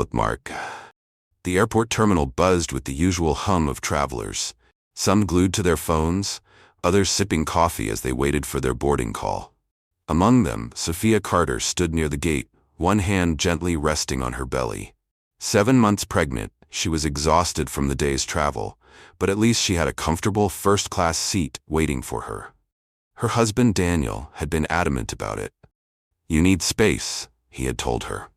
Bookmark. The airport terminal buzzed with the usual hum of travelers, some glued to their phones, others sipping coffee as they waited for their boarding call. Among them, Sophia Carter stood near the gate, one hand gently resting on her belly. 7 months pregnant, she was exhausted from the day's travel, but at least she had a comfortable first-class seat waiting for her. Her husband Daniel had been adamant about it. "You need space," he had told her.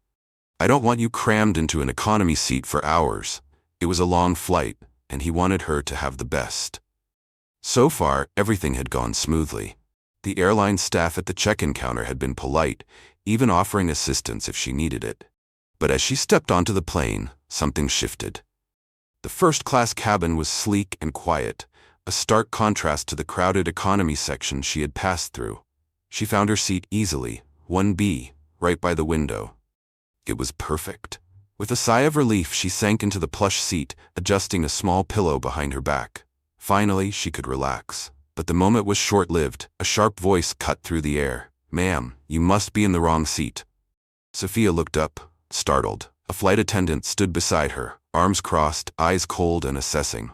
"I don't want you crammed into an economy seat for hours." It was a long flight, and he wanted her to have the best. So far, everything had gone smoothly. The airline staff at the check-in counter had been polite, even offering assistance if she needed it. But as she stepped onto the plane, something shifted. The first-class cabin was sleek and quiet, a stark contrast to the crowded economy section she had passed through. She found her seat easily, 1B, right by the window. It was perfect. With a sigh of relief, she sank into the plush seat, adjusting a small pillow behind her back. Finally, she could relax. But the moment was short-lived. A sharp voice cut through the air. "Ma'am, you must be in the wrong seat." Sophia looked up, startled. A flight attendant stood beside her, arms crossed, eyes cold and assessing.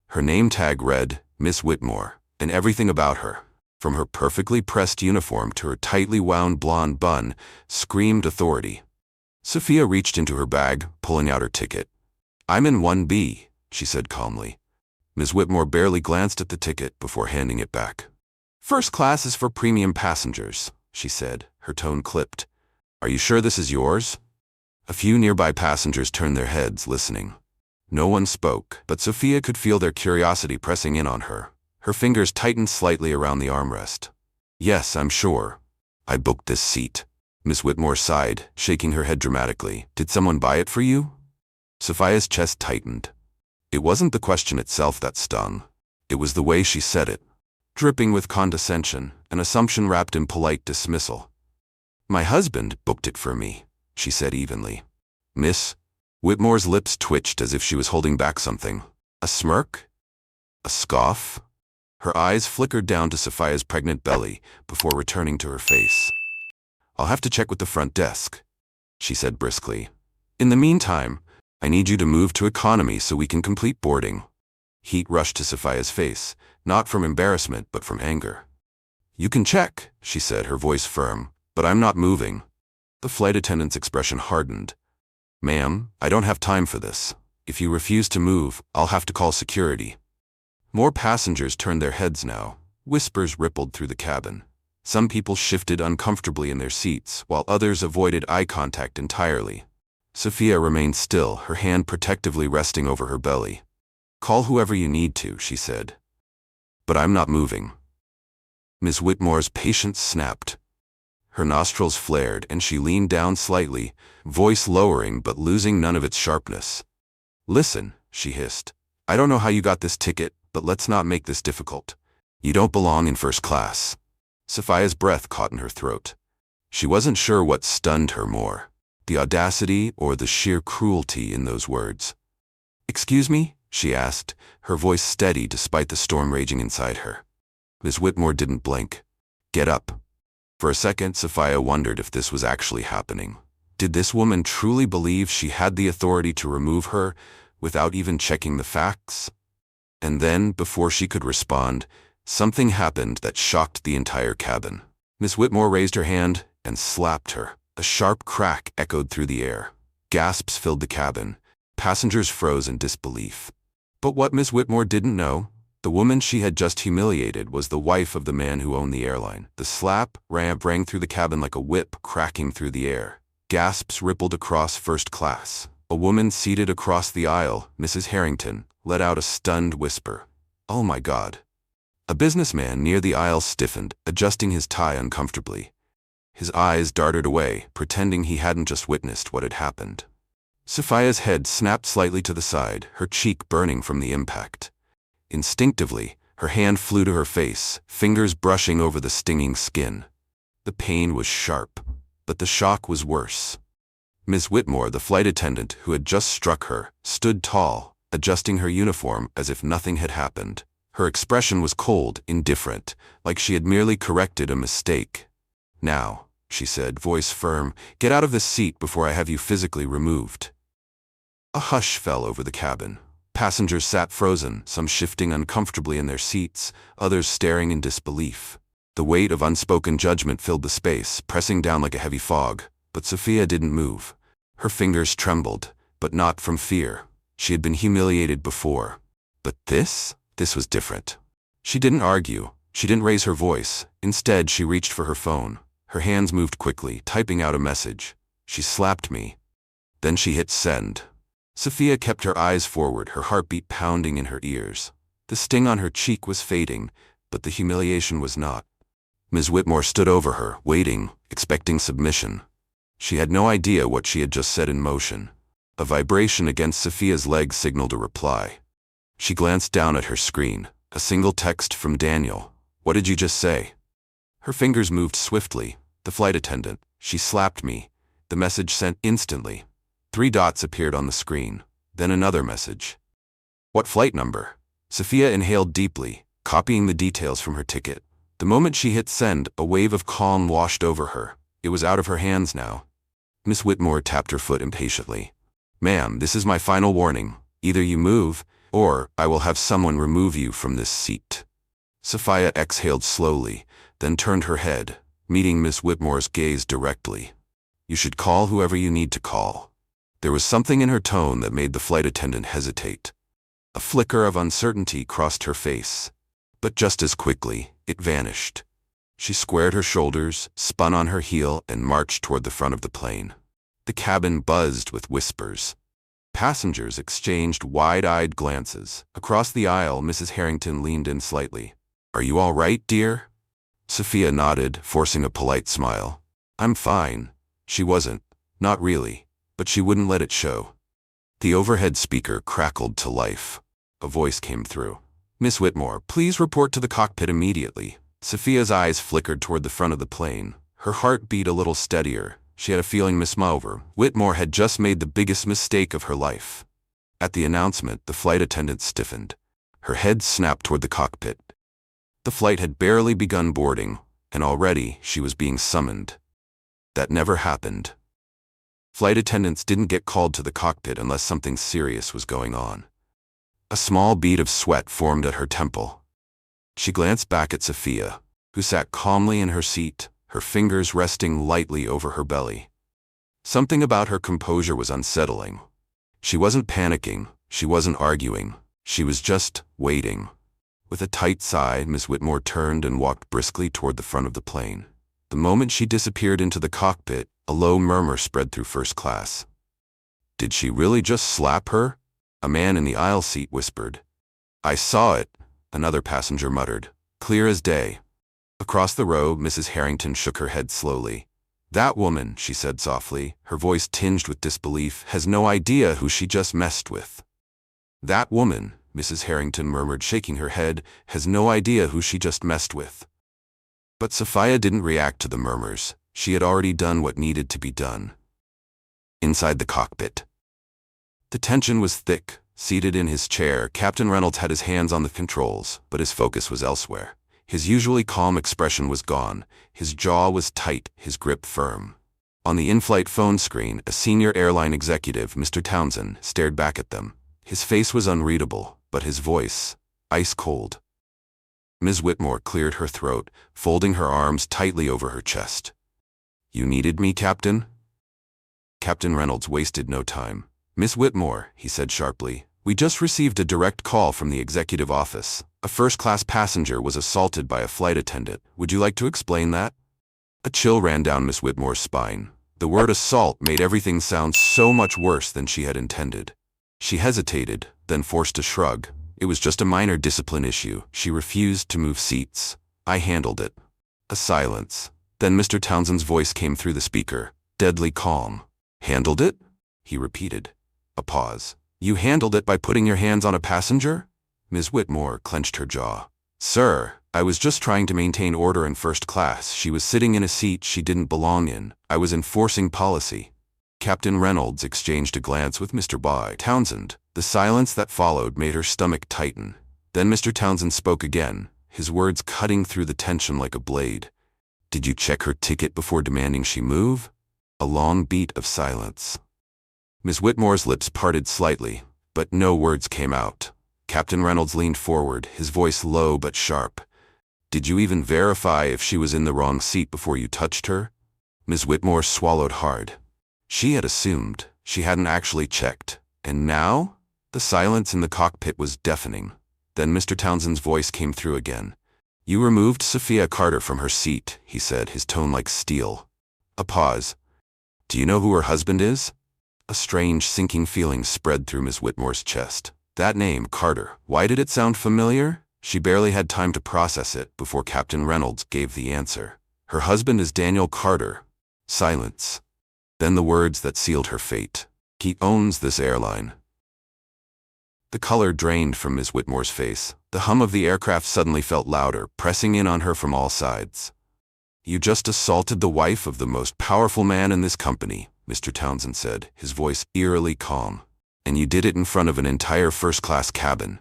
Her name tag read, Miss Whitmore, and everything about her, from her perfectly pressed uniform to her tightly wound blonde bun, screamed authority. Sophia reached into her bag, pulling out her ticket. "I'm in 1B, she said calmly. Ms. Whitmore barely glanced at the ticket before handing it back. "First class is for premium passengers," she said, her tone clipped. "Are you sure this is yours?" A few nearby passengers turned their heads, listening. No one spoke, but Sophia could feel their curiosity pressing in on her. Her fingers tightened slightly around the armrest. "Yes, I'm sure. I booked this seat." Miss Whitmore sighed, shaking her head dramatically. "Did someone buy it for you?" Sophia's chest tightened. It wasn't the question itself that stung. It was the way she said it, dripping with condescension, an assumption wrapped in polite dismissal. "My husband booked it for me," she said evenly. "Miss?" Whitmore's lips twitched as if she was holding back something. A smirk? A scoff? Her eyes flickered down to Sophia's pregnant belly before returning to her face. "I'll have to check with the front desk," she said briskly. "In the meantime, I need you to move to economy so we can complete boarding." Heat rushed to Sophia's face, not from embarrassment but from anger. "You can check," she said, her voice firm, "but I'm not moving." The flight attendant's expression hardened. "Ma'am, I don't have time for this. If you refuse to move, I'll have to call security." More passengers turned their heads now. Whispers rippled through the cabin. Some people shifted uncomfortably in their seats, while others avoided eye contact entirely. Sophia remained still, her hand protectively resting over her belly. "Call whoever you need to," she said. "But I'm not moving." Miss Whitmore's patience snapped. Her nostrils flared, and she leaned down slightly, voice lowering but losing none of its sharpness. "Listen," she hissed. "I don't know how you got this ticket, but let's not make this difficult. You don't belong in first class." Sophia's breath caught in her throat. She wasn't sure what stunned her more, the audacity or the sheer cruelty in those words. "Excuse me?" she asked, her voice steady despite the storm raging inside her. Miss Whitmore didn't blink. "Get up." For a second, Sophia wondered if this was actually happening. Did this woman truly believe she had the authority to remove her without even checking the facts? And then, before she could respond, something happened that shocked the entire cabin. Miss Whitmore raised her hand and slapped her. A sharp crack echoed through the air. Gasps filled the cabin. Passengers froze in disbelief. But what Miss Whitmore didn't know, the woman she had just humiliated was the wife of the man who owned the airline. The slap rang through the cabin like a whip cracking through the air. Gasps rippled across first class. A woman seated across the aisle, Mrs. Harrington, let out a stunned whisper. "Oh my God." A businessman near the aisle stiffened, adjusting his tie uncomfortably. His eyes darted away, pretending he hadn't just witnessed what had happened. Sophia's head snapped slightly to the side, her cheek burning from the impact. Instinctively, her hand flew to her face, fingers brushing over the stinging skin. The pain was sharp, but the shock was worse. Miss Whitmore, the flight attendant who had just struck her, stood tall, adjusting her uniform as if nothing had happened. Her expression was cold, indifferent, like she had merely corrected a mistake. "Now," she said, voice firm, "get out of this seat before I have you physically removed." A hush fell over the cabin. Passengers sat frozen, some shifting uncomfortably in their seats, others staring in disbelief. The weight of unspoken judgment filled the space, pressing down like a heavy fog. But Sophia didn't move. Her fingers trembled, but not from fear. She had been humiliated before. But this was different. She didn't argue. She didn't raise her voice. Instead, she reached for her phone. Her hands moved quickly, typing out a message. She slapped me. Then she hit send. Sophia kept her eyes forward, her heartbeat pounding in her ears. The sting on her cheek was fading, but the humiliation was not. Ms. Whitmore stood over her, waiting, expecting submission. She had no idea what she had just set in motion. A vibration against Sophia's leg signaled a reply. She glanced down at her screen. A single text from Daniel. "What did you just say?" Her fingers moved swiftly. "The flight attendant. She slapped me." The message sent instantly. 3 dots appeared on the screen. Then another message. "What flight number?" Sophia inhaled deeply, copying the details from her ticket. The moment she hit send, a wave of calm washed over her. It was out of her hands now. Miss Whitmore tapped her foot impatiently. "Ma'am, this is my final warning. Either you move, or I will have someone remove you from this seat." Sophia exhaled slowly, then turned her head, meeting Miss Whitmore's gaze directly. "You should call whoever you need to call." There was something in her tone that made the flight attendant hesitate. A flicker of uncertainty crossed her face. But just as quickly, it vanished. She squared her shoulders, spun on her heel, and marched toward the front of the plane. The cabin buzzed with whispers. Passengers exchanged wide-eyed glances. Across the aisle, Mrs. Harrington leaned in slightly. "Are you all right, dear?" Sophia nodded, forcing a polite smile. "I'm fine." She wasn't. Not really. But she wouldn't let it show. The overhead speaker crackled to life. A voice came through. "Miss Whitmore, please report to the cockpit immediately." Sophia's eyes flickered toward the front of the plane. Her heart beat a little steadier. She had a feeling Miss Whitmore had just made the biggest mistake of her life. At the announcement, the flight attendant stiffened. Her head snapped toward the cockpit. The flight had barely begun boarding, and already she was being summoned. That never happened. Flight attendants didn't get called to the cockpit unless something serious was going on. A small bead of sweat formed at her temple. She glanced back at Sophia, who sat calmly in her seat, her fingers resting lightly over her belly. Something about her composure was unsettling. She wasn't panicking, she wasn't arguing, she was just waiting. With a tight sigh, Miss Whitmore turned and walked briskly toward the front of the plane. The moment she disappeared into the cockpit, a low murmur spread through first class. "Did she really just slap her?" A man in the aisle seat whispered. "I saw it," another passenger muttered. "Clear as day." Across the row, Mrs. Harrington shook her head slowly. "That woman," she said softly, her voice tinged with disbelief, "has no idea who she just messed with." "That woman," Mrs. Harrington murmured, shaking her head, "has no idea who she just messed with." But Sophia didn't react to the murmurs. She had already done what needed to be done. Inside the cockpit. The tension was thick. Seated in his chair, Captain Reynolds had his hands on the controls, but his focus was elsewhere. His usually calm expression was gone. His jaw was tight, his grip firm. On the in-flight phone screen, a senior airline executive, Mr. Townsend, stared back at them. His face was unreadable, but his voice, ice cold. Ms. Whitmore cleared her throat, folding her arms tightly over her chest. "You needed me, Captain?" Captain Reynolds wasted no time. "Miss Whitmore," he said sharply, "we just received a direct call from the executive office. A first-class passenger was assaulted by a flight attendant. Would you like to explain that?" A chill ran down Miss Whitmore's spine. The word assault made everything sound so much worse than she had intended. She hesitated, then forced a shrug. It was just a minor discipline issue. She refused to move seats. "I handled it." A silence. Then Mr. Townsend's voice came through the speaker, deadly calm. "Handled it?" he repeated. A pause. "You handled it by putting your hands on a passenger?" Ms. Whitmore clenched her jaw. "Sir, I was just trying to maintain order in first class. She was sitting in a seat she didn't belong in. I was enforcing policy." Captain Reynolds exchanged a glance with Mr. Townsend. The silence that followed made her stomach tighten. Then Mr. Townsend spoke again, his words cutting through the tension like a blade. "Did you check her ticket before demanding she move?" A long beat of silence. Miss Whitmore's lips parted slightly, but no words came out. Captain Reynolds leaned forward, his voice low but sharp. "Did you even verify if she was in the wrong seat before you touched her?" Miss Whitmore swallowed hard. She had assumed. She hadn't actually checked. And now? The silence in the cockpit was deafening. Then Mr. Townsend's voice came through again. "You removed Sophia Carter from her seat," he said, his tone like steel. A pause. "Do you know who her husband is?" A strange, sinking feeling spread through Miss Whitmore's chest. That name, Carter, why did it sound familiar? She barely had time to process it before Captain Reynolds gave the answer. "Her husband is Daniel Carter." Silence. Then the words that sealed her fate. "He owns this airline." The color drained from Miss Whitmore's face. The hum of the aircraft suddenly felt louder, pressing in on her from all sides. "You just assaulted the wife of the most powerful man in this company," Mr. Townsend said, his voice eerily calm. "And you did it in front of an entire first-class cabin."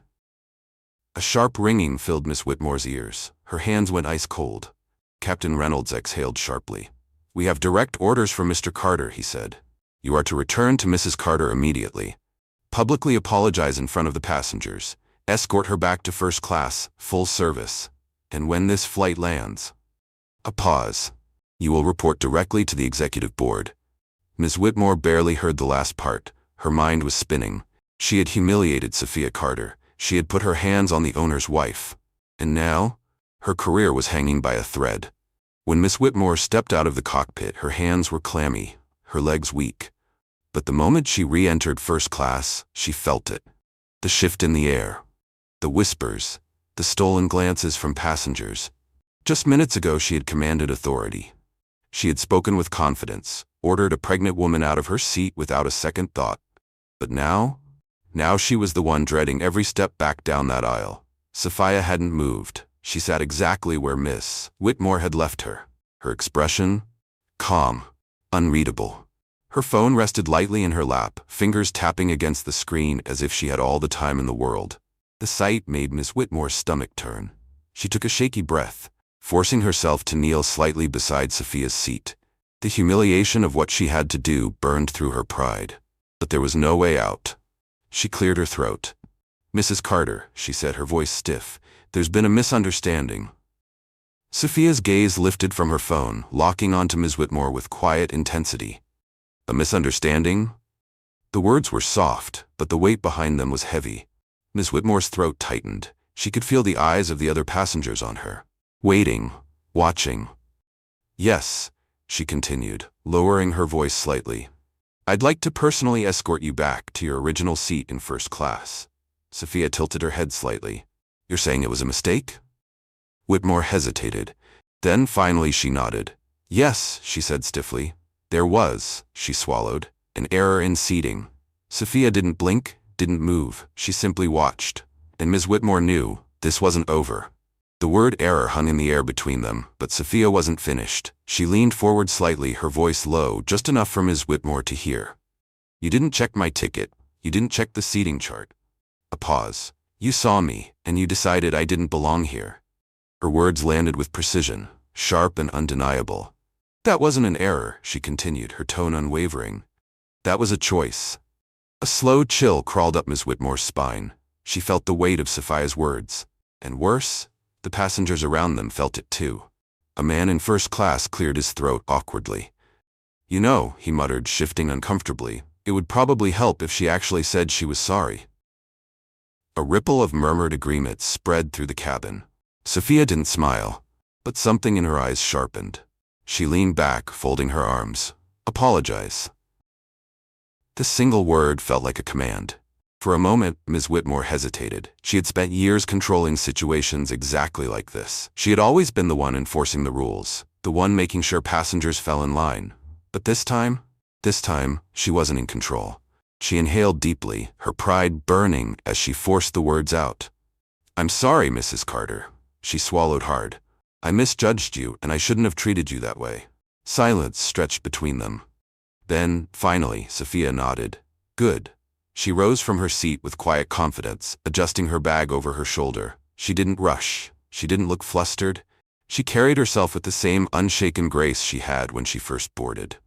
A sharp ringing filled Miss Whitmore's ears. Her hands went ice-cold. Captain Reynolds exhaled sharply. "We have direct orders from Mr. Carter," he said. "You are to return to Mrs. Carter immediately. Publicly apologize in front of the passengers. Escort her back to first class, full service. And when this flight lands..." A pause. "You will report directly to the executive board." Ms. Whitmore barely heard the last part. Her mind was spinning. She had humiliated Sophia Carter. She had put her hands on the owner's wife. And now? Her career was hanging by a thread. When Miss Whitmore stepped out of the cockpit, her hands were clammy, her legs weak. But the moment she re-entered first class, she felt it. The shift in the air. The whispers. The stolen glances from passengers. Just minutes ago she had commanded authority. She had spoken with confidence, ordered a pregnant woman out of her seat without a second thought. But now? Now she was the one dreading every step back down that aisle. Sophia hadn't moved. She sat exactly where Miss Whitmore had left her. Her expression? Calm. Unreadable. Her phone rested lightly in her lap, fingers tapping against the screen as if she had all the time in the world. The sight made Miss Whitmore's stomach turn. She took a shaky breath, forcing herself to kneel slightly beside Sophia's seat. The humiliation of what she had to do burned through her pride. But there was no way out. She cleared her throat. "Mrs. Carter," she said, her voice stiff, "there's been a misunderstanding." Sophia's gaze lifted from her phone, locking onto Ms. Whitmore with quiet intensity. "A misunderstanding?" The words were soft, but the weight behind them was heavy. Ms. Whitmore's throat tightened. She could feel the eyes of the other passengers on her. Waiting. Watching. "Yes," she continued, lowering her voice slightly. "I'd like to personally escort you back to your original seat in first class." Sophia tilted her head slightly. "You're saying it was a mistake?" Whitmore hesitated. Then finally she nodded. "Yes," she said stiffly. "There was," she swallowed, "an error in seating." Sophia didn't blink, didn't move. She simply watched. And Ms. Whitmore knew this wasn't over. The word error hung in the air between them, but Sophia wasn't finished. She leaned forward slightly, her voice low, just enough for Ms. Whitmore to hear. "You didn't check my ticket. You didn't check the seating chart." A pause. "You saw me, and you decided I didn't belong here." Her words landed with precision, sharp and undeniable. "That wasn't an error," she continued, her tone unwavering. "That was a choice." A slow chill crawled up Ms. Whitmore's spine. She felt the weight of Sophia's words. And worse, the passengers around them felt it too. A man in first class cleared his throat awkwardly. "You know," he muttered, shifting uncomfortably, "it would probably help if she actually said she was sorry." A ripple of murmured agreement spread through the cabin. Sophia didn't smile, but something in her eyes sharpened. She leaned back, folding her arms. "Apologize." The single word felt like a command. For a moment, Ms. Whitmore hesitated. She had spent years controlling situations exactly like this. She had always been the one enforcing the rules, the one making sure passengers fell in line. But this time, she wasn't in control. She inhaled deeply, her pride burning as she forced the words out. "I'm sorry, Mrs. Carter." She swallowed hard. "I misjudged you, and I shouldn't have treated you that way." Silence stretched between them. Then, finally, Sophia nodded. "Good." She rose from her seat with quiet confidence, adjusting her bag over her shoulder. She didn't rush. She didn't look flustered. She carried herself with the same unshaken grace she had when she first boarded.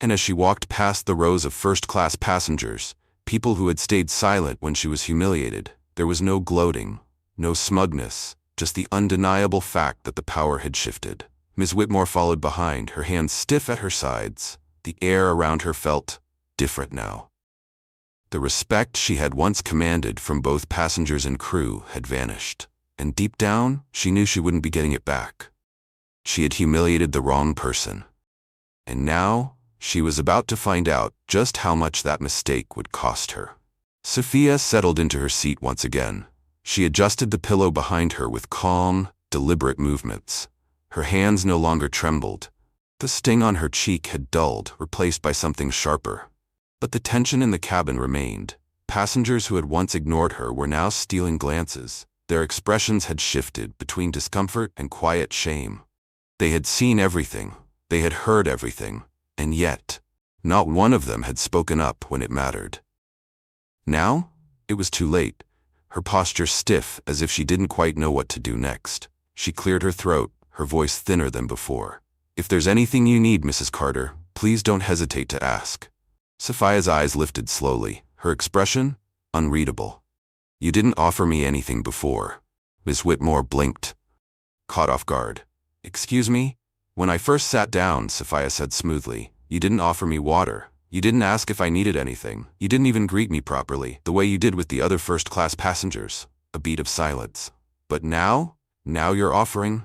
And as she walked past the rows of first-class passengers, people who had stayed silent when she was humiliated, there was no gloating, no smugness, just the undeniable fact that the power had shifted. Miss Whitmore followed behind, her hands stiff at her sides. The air around her felt different now. The respect she had once commanded from both passengers and crew had vanished, and deep down, she knew she wouldn't be getting it back. She had humiliated the wrong person. And now, she was about to find out just how much that mistake would cost her. Sophia settled into her seat once again. She adjusted the pillow behind her with calm, deliberate movements. Her hands no longer trembled. The sting on her cheek had dulled, replaced by something sharper. But the tension in the cabin remained. Passengers who had once ignored her were now stealing glances. Their expressions had shifted between discomfort and quiet shame. They had seen everything. They had heard everything. And yet, not one of them had spoken up when it mattered. Now, it was too late. Her posture stiff, as if she didn't quite know what to do next. She cleared her throat, her voice thinner than before. "If there's anything you need, Mrs. Carter, please don't hesitate to ask." Sophia's eyes lifted slowly, her expression unreadable. "You didn't offer me anything before." Miss Whitmore blinked, caught off guard. "Excuse me?" "When I first sat down," Sophia said smoothly, "you didn't offer me water. You didn't ask if I needed anything. You didn't even greet me properly, the way you did with the other first-class passengers." A beat of silence. "But now you're offering?"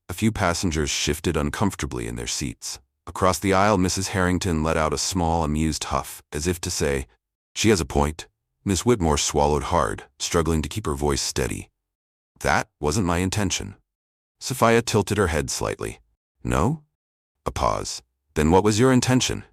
A few passengers shifted uncomfortably in their seats. Across the aisle, Mrs. Harrington let out a small, amused huff, as if to say, "She has a point." Miss Whitmore swallowed hard, struggling to keep her voice steady. "That wasn't my intention." Sophia tilted her head slightly. "No?" A pause. "Then what was your intention?"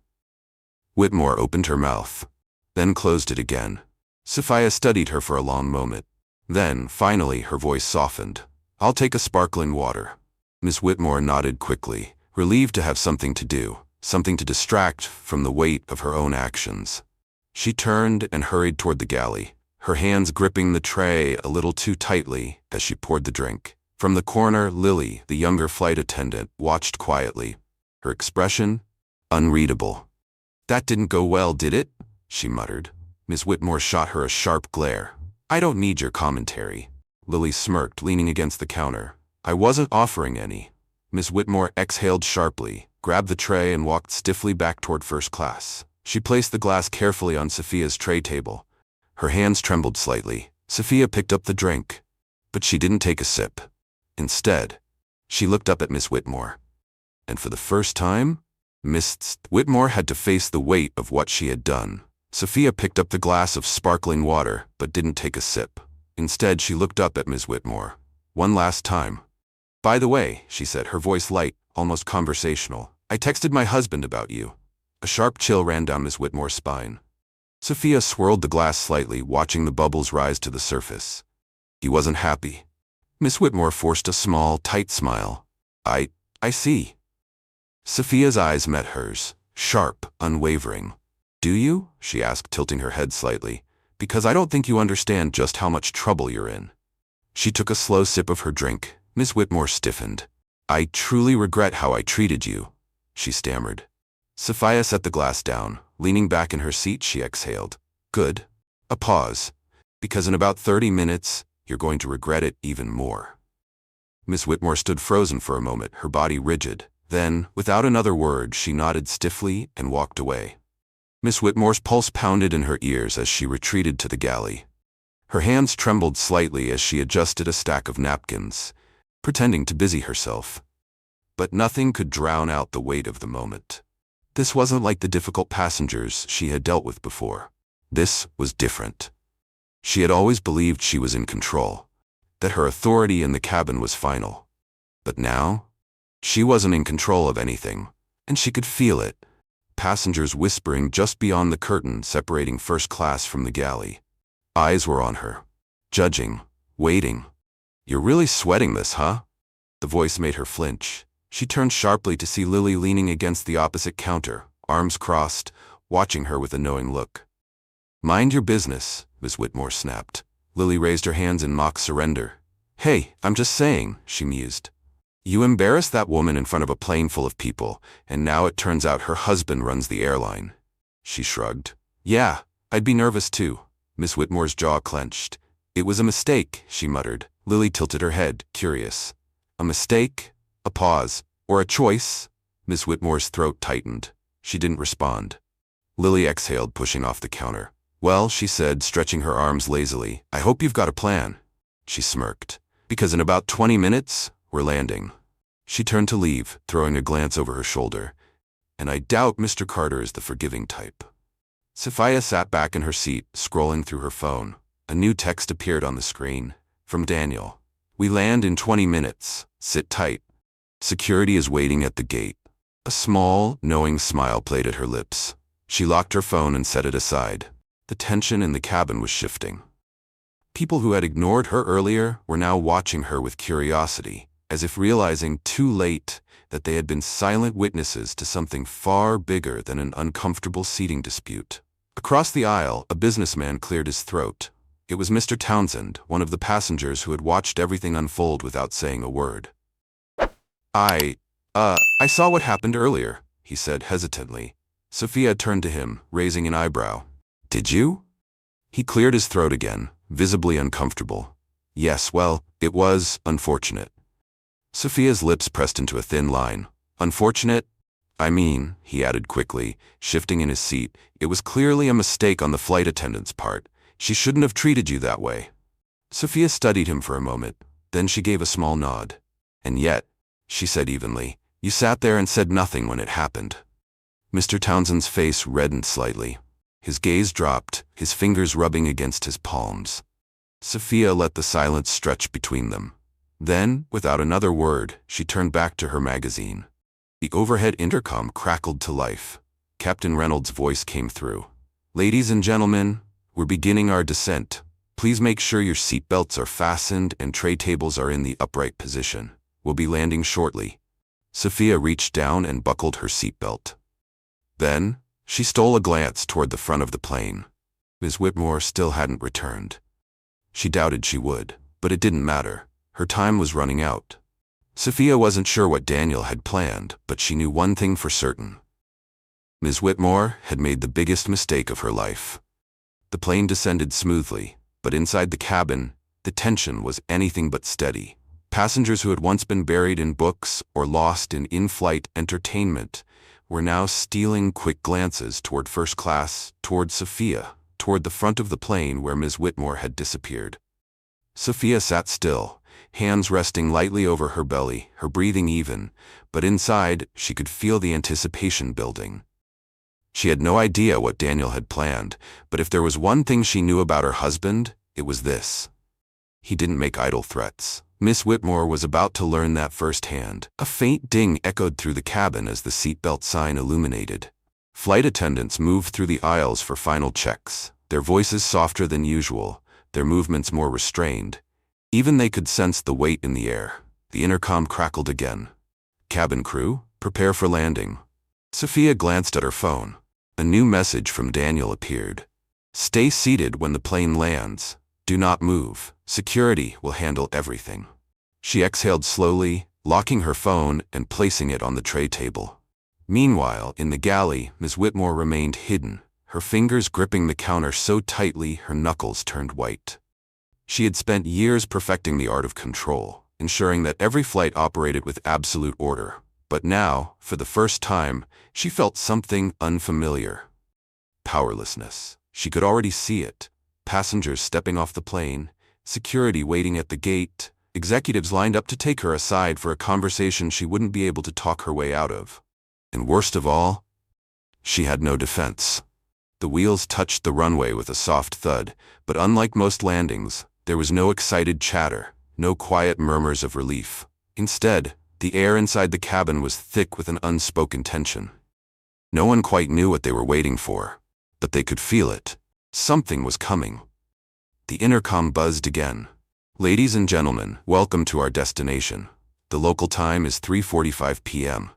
Whitmore opened her mouth, then closed it again. Sophia studied her for a long moment. Then, finally, her voice softened. "I'll take a sparkling water." Miss Whitmore nodded quickly, relieved to have something to do, something to distract from the weight of her own actions. She turned and hurried toward the galley, her hands gripping the tray a little too tightly as she poured the drink. From the corner, Lily, the younger flight attendant, watched quietly, her expression unreadable. "That didn't go well, did it?" she muttered. Miss Whitmore shot her a sharp glare. "I don't need your commentary." Lily smirked, leaning against the counter. "I wasn't offering any." Miss Whitmore exhaled sharply, grabbed the tray and walked stiffly back toward first class. She placed the glass carefully on Sophia's tray table. Her hands trembled slightly. Sophia picked up the drink, but she didn't take a sip. Instead, she looked up at Miss Whitmore. And for the first time, Miss Whitmore had to face the weight of what she had done. Sophia picked up the glass of sparkling water, but didn't take a sip. Instead, she looked up at Miss Whitmore. One last time. "By the way," she said, her voice light, almost conversational, "I texted my husband about you." A sharp chill ran down Miss Whitmore's spine. Sophia swirled the glass slightly, watching the bubbles rise to the surface. "He wasn't happy." Miss Whitmore forced a small, tight smile. I see." Sophia's eyes met hers, sharp, unwavering. "Do you?" she asked, tilting her head slightly. "Because I don't think you understand just how much trouble you're in." She took a slow sip of her drink. Miss Whitmore stiffened. "I truly regret how I treated you," she stammered. Sophia set the glass down. Leaning back in her seat, she exhaled. "Good." A pause. "Because in about 30 minutes, you're going to regret it even more." Miss Whitmore stood frozen for a moment, her body rigid. Then, without another word, she nodded stiffly and walked away. Miss Whitmore's pulse pounded in her ears as she retreated to the galley. Her hands trembled slightly as she adjusted a stack of napkins, pretending to busy herself. But nothing could drown out the weight of the moment. This wasn't like the difficult passengers she had dealt with before. This was different. She had always believed she was in control, that her authority in the cabin was final. But now, she wasn't in control of anything, and she could feel it. Passengers whispering just beyond the curtain separating first class from the galley. Eyes were on her, judging, waiting. "You're really sweating this, huh?" The voice made her flinch. She turned sharply to see Lily leaning against the opposite counter, arms crossed, watching her with a knowing look. "Mind your business," Miss Whitmore snapped. Lily raised her hands in mock surrender. "Hey, I'm just saying," she mused. You embarrassed that woman in front of a plane full of people, and now it turns out her husband runs the airline." She shrugged. "Yeah, I'd be nervous too." Miss Whitmore's jaw clenched. "It was a mistake," she muttered. Lily tilted her head, curious. "A mistake? A pause? Or a choice?" Miss Whitmore's throat tightened. She didn't respond. Lily exhaled, pushing off the counter. "Well," she said, stretching her arms lazily, "I hope you've got a plan." She smirked. "Because in about 20 minutes, we're landing." She turned to leave, throwing a glance over her shoulder. "And I doubt Mr. Carter is the forgiving type." Sophia sat back in her seat, scrolling through her phone. A new text appeared on the screen. From Daniel. "We land in 20 minutes. Sit tight. Security is waiting at the gate." A small, knowing smile played at her lips. She locked her phone and set it aside. The tension in the cabin was shifting. People who had ignored her earlier were now watching her with curiosity, as if realizing too late that they had been silent witnesses to something far bigger than an uncomfortable seating dispute. Across the aisle, a businessman cleared his throat. It was Mr. Townsend, one of the passengers who had watched everything unfold without saying a word. I saw what happened earlier," he said hesitantly. Sophia turned to him, raising an eyebrow. "Did you?" He cleared his throat again, visibly uncomfortable. "Yes, well, it was unfortunate." Sophia's lips pressed into a thin line. "Unfortunate? I mean," he added quickly, shifting in his seat, "it was clearly a mistake on the flight attendant's part. She shouldn't have treated you that way." Sophia studied him for a moment. Then she gave a small nod. "And yet," she said evenly, "you sat there and said nothing when it happened." Mr. Townsend's face reddened slightly. His gaze dropped, his fingers rubbing against his palms. Sophia let the silence stretch between them. Then, without another word, she turned back to her magazine. The overhead intercom crackled to life. Captain Reynolds' voice came through. "Ladies and gentlemen, we're beginning our descent. Please make sure your seatbelts are fastened and tray tables are in the upright position. We'll be landing shortly." Sophia reached down and buckled her seatbelt. Then, she stole a glance toward the front of the plane. Ms. Whitmore still hadn't returned. She doubted she would, but it didn't matter. Her time was running out. Sophia wasn't sure what Daniel had planned, but she knew one thing for certain. Ms. Whitmore had made the biggest mistake of her life. The plane descended smoothly, but inside the cabin, the tension was anything but steady. Passengers who had once been buried in books or lost in in-flight entertainment were now stealing quick glances toward first class, toward Sophia, toward the front of the plane where Ms. Whitmore had disappeared. Sophia sat still, hands resting lightly over her belly, her breathing even, but inside she could feel the anticipation building. She had no idea what Daniel had planned, but if there was one thing she knew about her husband, it was this. He didn't make idle threats. Miss Whitmore was about to learn that firsthand. A faint ding echoed through the cabin as the seatbelt sign illuminated. Flight attendants moved through the aisles for final checks, their voices softer than usual, their movements more restrained. Even they could sense the weight in the air. The intercom crackled again. "Cabin crew, prepare for landing." Sophia glanced at her phone. A new message from Daniel appeared. "Stay seated when the plane lands. Do not move. Security will handle everything." She exhaled slowly, locking her phone and placing it on the tray table. Meanwhile, in the galley, Miss Whitmore remained hidden, her fingers gripping the counter so tightly her knuckles turned white. She had spent years perfecting the art of control, ensuring that every flight operated with absolute order. But now, for the first time, she felt something unfamiliar. Powerlessness. She could already see it. Passengers stepping off the plane, security waiting at the gate, executives lined up to take her aside for a conversation she wouldn't be able to talk her way out of. And worst of all, she had no defense. The wheels touched the runway with a soft thud, but unlike most landings, there was no excited chatter, no quiet murmurs of relief. Instead, the air inside the cabin was thick with an unspoken tension. No one quite knew what they were waiting for, but they could feel it. Something was coming. The intercom buzzed again. "Ladies and gentlemen, welcome to our destination. The local time is 3:45 p.m.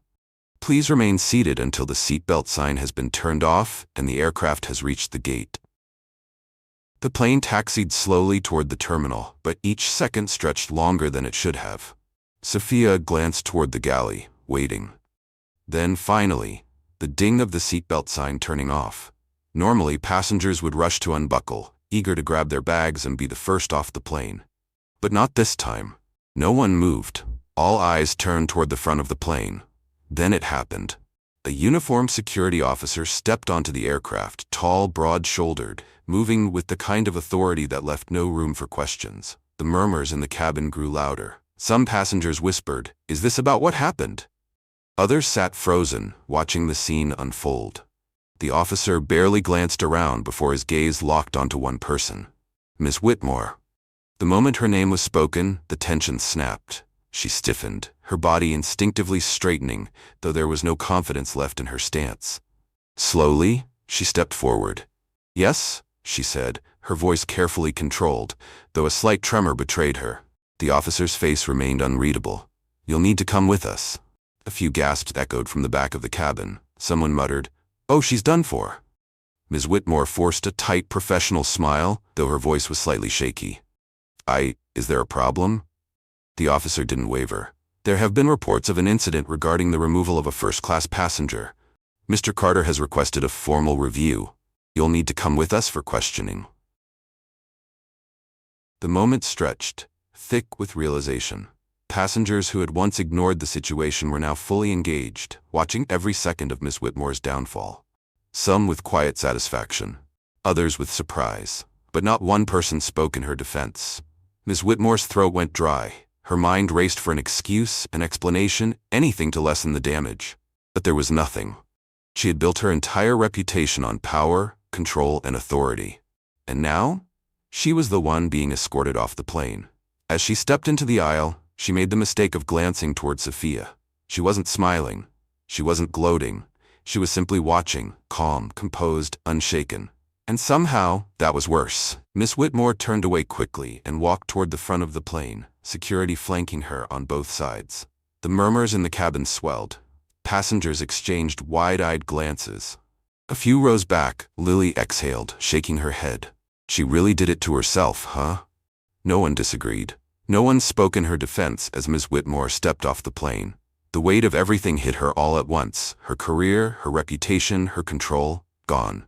Please remain seated until the seatbelt sign has been turned off and the aircraft has reached the gate." The plane taxied slowly toward the terminal, but each second stretched longer than it should have. Sophia glanced toward the galley, waiting. Then, finally, the ding of the seatbelt sign turning off. Normally, passengers would rush to unbuckle, eager to grab their bags and be the first off the plane. But not this time. No one moved. All eyes turned toward the front of the plane. Then it happened. A uniformed security officer stepped onto the aircraft, tall, broad-shouldered, moving with the kind of authority that left no room for questions. The murmurs in the cabin grew louder. Some passengers whispered, "Is this about what happened?" Others sat frozen, watching the scene unfold. The officer barely glanced around before his gaze locked onto one person. Miss Whitmore. The moment her name was spoken, the tension snapped. She stiffened, her body instinctively straightening, though there was no confidence left in her stance. Slowly, she stepped forward. "Yes," she said, her voice carefully controlled, though a slight tremor betrayed her. The officer's face remained unreadable. "You'll need to come with us." A few gasps echoed from the back of the cabin. Someone muttered, "Oh, she's done for." Ms. Whitmore forced a tight, professional smile, though her voice was slightly shaky. Is there a problem?" The officer didn't waver. "There have been reports of an incident regarding the removal of a first-class passenger. Mr. Carter has requested a formal review. You'll need to come with us for questioning." The moment stretched, thick with realization. Passengers who had once ignored the situation were now fully engaged, watching every second of Miss Whitmore's downfall. Some with quiet satisfaction, others with surprise, but not one person spoke in her defense. Miss Whitmore's throat went dry. Her mind raced for an excuse, an explanation, anything to lessen the damage. But there was nothing. She had built her entire reputation on power, control, and authority. And now, she was the one being escorted off the plane. As she stepped into the aisle, she made the mistake of glancing toward Sophia. She wasn't smiling. She wasn't gloating. She was simply watching, calm, composed, unshaken. And somehow, that was worse. Miss Whitmore turned away quickly and walked toward the front of the plane, security flanking her on both sides. The murmurs in the cabin swelled. Passengers exchanged wide-eyed glances. A few rows back, Lily exhaled, shaking her head. She really did it to herself, huh? No one disagreed. No one spoke in her defense as Miss Whitmore stepped off the plane. The weight of everything hit her all at once. Her career, her reputation, her control, gone.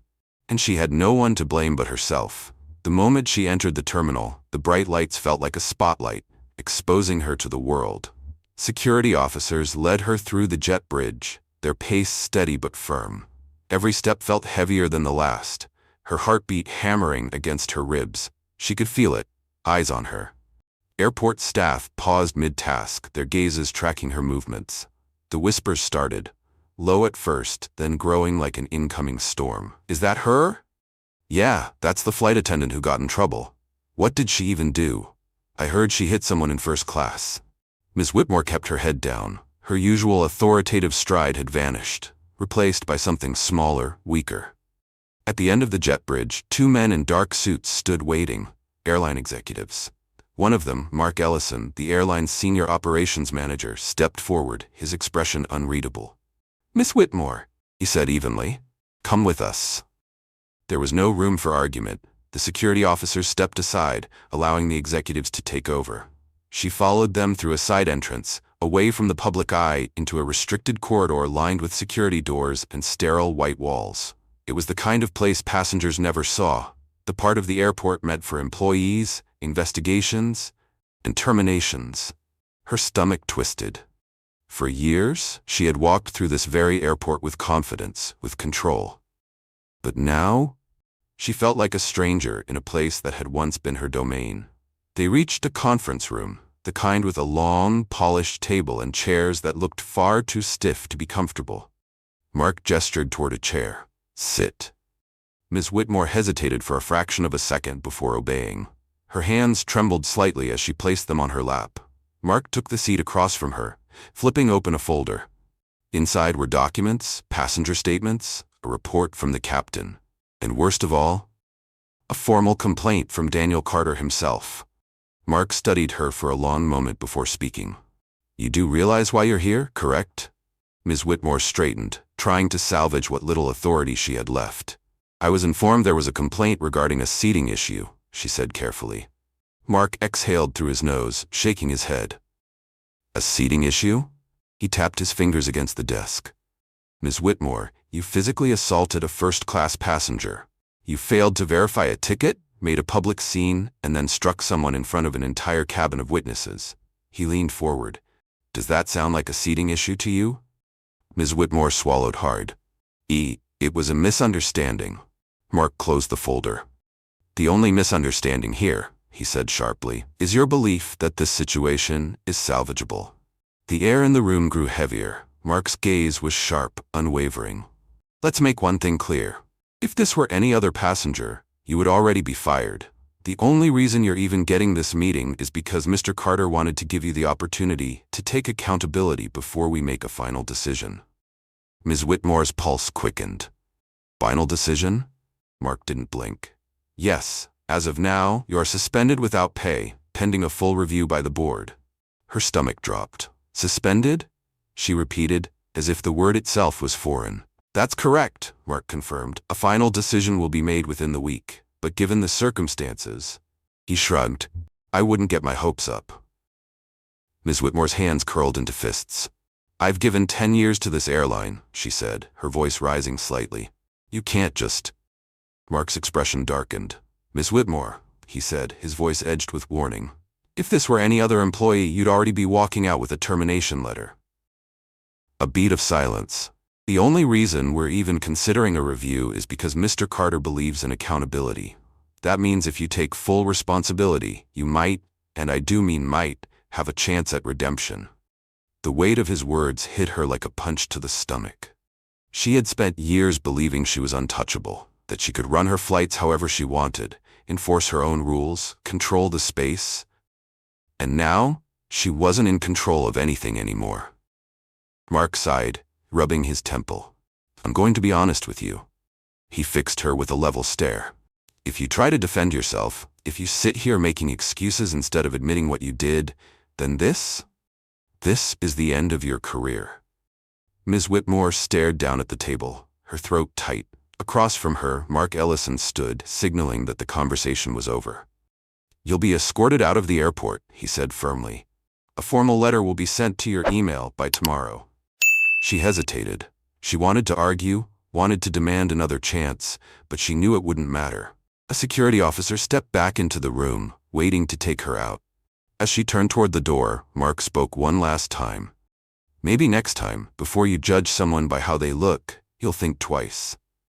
And she had no one to blame but herself. The moment she entered the terminal, the bright lights felt like a spotlight, exposing her to the world. Security officers led her through the jet bridge, their pace steady but firm. Every step felt heavier than the last, her heartbeat hammering against her ribs. She could feel it, eyes on her. Airport staff paused mid-task, their gazes tracking her movements. The whispers started, low at first, then growing like an incoming storm. "Is that her?" "Yeah, that's the flight attendant who got in trouble." "What did she even do?" "I heard she hit someone in first class." Miss Whitmore kept her head down. Her usual authoritative stride had vanished, replaced by something smaller, weaker. At the end of the jet bridge, two men in dark suits stood waiting, airline executives. One of them, Mark Ellison, the airline's senior operations manager, stepped forward, his expression unreadable. "Miss Whitmore," he said evenly, "come with us." There was no room for argument. The security officers stepped aside, allowing the executives to take over. She followed them through a side entrance, away from the public eye, into a restricted corridor lined with security doors and sterile white walls. It was the kind of place passengers never saw, the part of the airport meant for employees, investigations, and terminations. Her stomach twisted. For years, she had walked through this very airport with confidence, with control. But now, she felt like a stranger in a place that had once been her domain. They reached a conference room, the kind with a long, polished table and chairs that looked far too stiff to be comfortable. Mark gestured toward a chair. "Sit." Miss Whitmore hesitated for a fraction of a second before obeying. Her hands trembled slightly as she placed them on her lap. Mark took the seat across from her, flipping open a folder. Inside were documents, passenger statements, a report from the captain, and worst of all, a formal complaint from Daniel Carter himself. Mark studied her for a long moment before speaking. "You do realize why you're here, correct?" Ms. Whitmore straightened, trying to salvage what little authority she had left. "I was informed there was a complaint regarding a seating issue," she said carefully. Mark exhaled through his nose, shaking his head. A seating issue? He tapped his fingers against the desk. Ms. Whitmore, you physically assaulted a first-class passenger. You failed to verify a ticket, made a public scene, and then struck someone in front of an entire cabin of witnesses. He leaned forward. Does that sound like a seating issue to you? Ms. Whitmore swallowed hard. It was a misunderstanding. Mark closed the folder. The only misunderstanding here, he said sharply, is your belief that this situation is salvageable. The air in the room grew heavier. Mark's gaze was sharp, unwavering. Let's make one thing clear. If this were any other passenger, you would already be fired. The only reason you're even getting this meeting is because Mr. Carter wanted to give you the opportunity to take accountability before we make a final decision. Ms. Whitmore's pulse quickened. Final decision? Mark didn't blink. Yes, as of now, you are suspended without pay, pending a full review by the board. Her stomach dropped. Suspended? She repeated, as if the word itself was foreign. That's correct, Mark confirmed. A final decision will be made within the week, but given the circumstances, he shrugged, I wouldn't get my hopes up. Ms. Whitmore's hands curled into fists. I've given 10 years to this airline, she said, her voice rising slightly. You can't just... Mark's expression darkened. Miss Whitmore, he said, his voice edged with warning. If this were any other employee, you'd already be walking out with a termination letter. A beat of silence. The only reason we're even considering a review is because Mr. Carter believes in accountability. That means if you take full responsibility, you might, and I do mean might, have a chance at redemption. The weight of his words hit her like a punch to the stomach. She had spent years believing she was untouchable, that she could run her flights however she wanted, enforce her own rules, control the space. And now, she wasn't in control of anything anymore. Mark sighed, rubbing his temple. I'm going to be honest with you. He fixed her with a level stare. If you try to defend yourself, if you sit here making excuses instead of admitting what you did, then this is the end of your career. Ms. Whitmore stared down at the table, her throat tight. Across from her, Mark Ellison stood, signaling that the conversation was over. You'll be escorted out of the airport, he said firmly. A formal letter will be sent to your email by tomorrow. She hesitated. She wanted to argue, wanted to demand another chance, but she knew it wouldn't matter. A security officer stepped back into the room, waiting to take her out. As she turned toward the door, Mark spoke one last time. Maybe next time, before you judge someone by how they look, you'll think twice.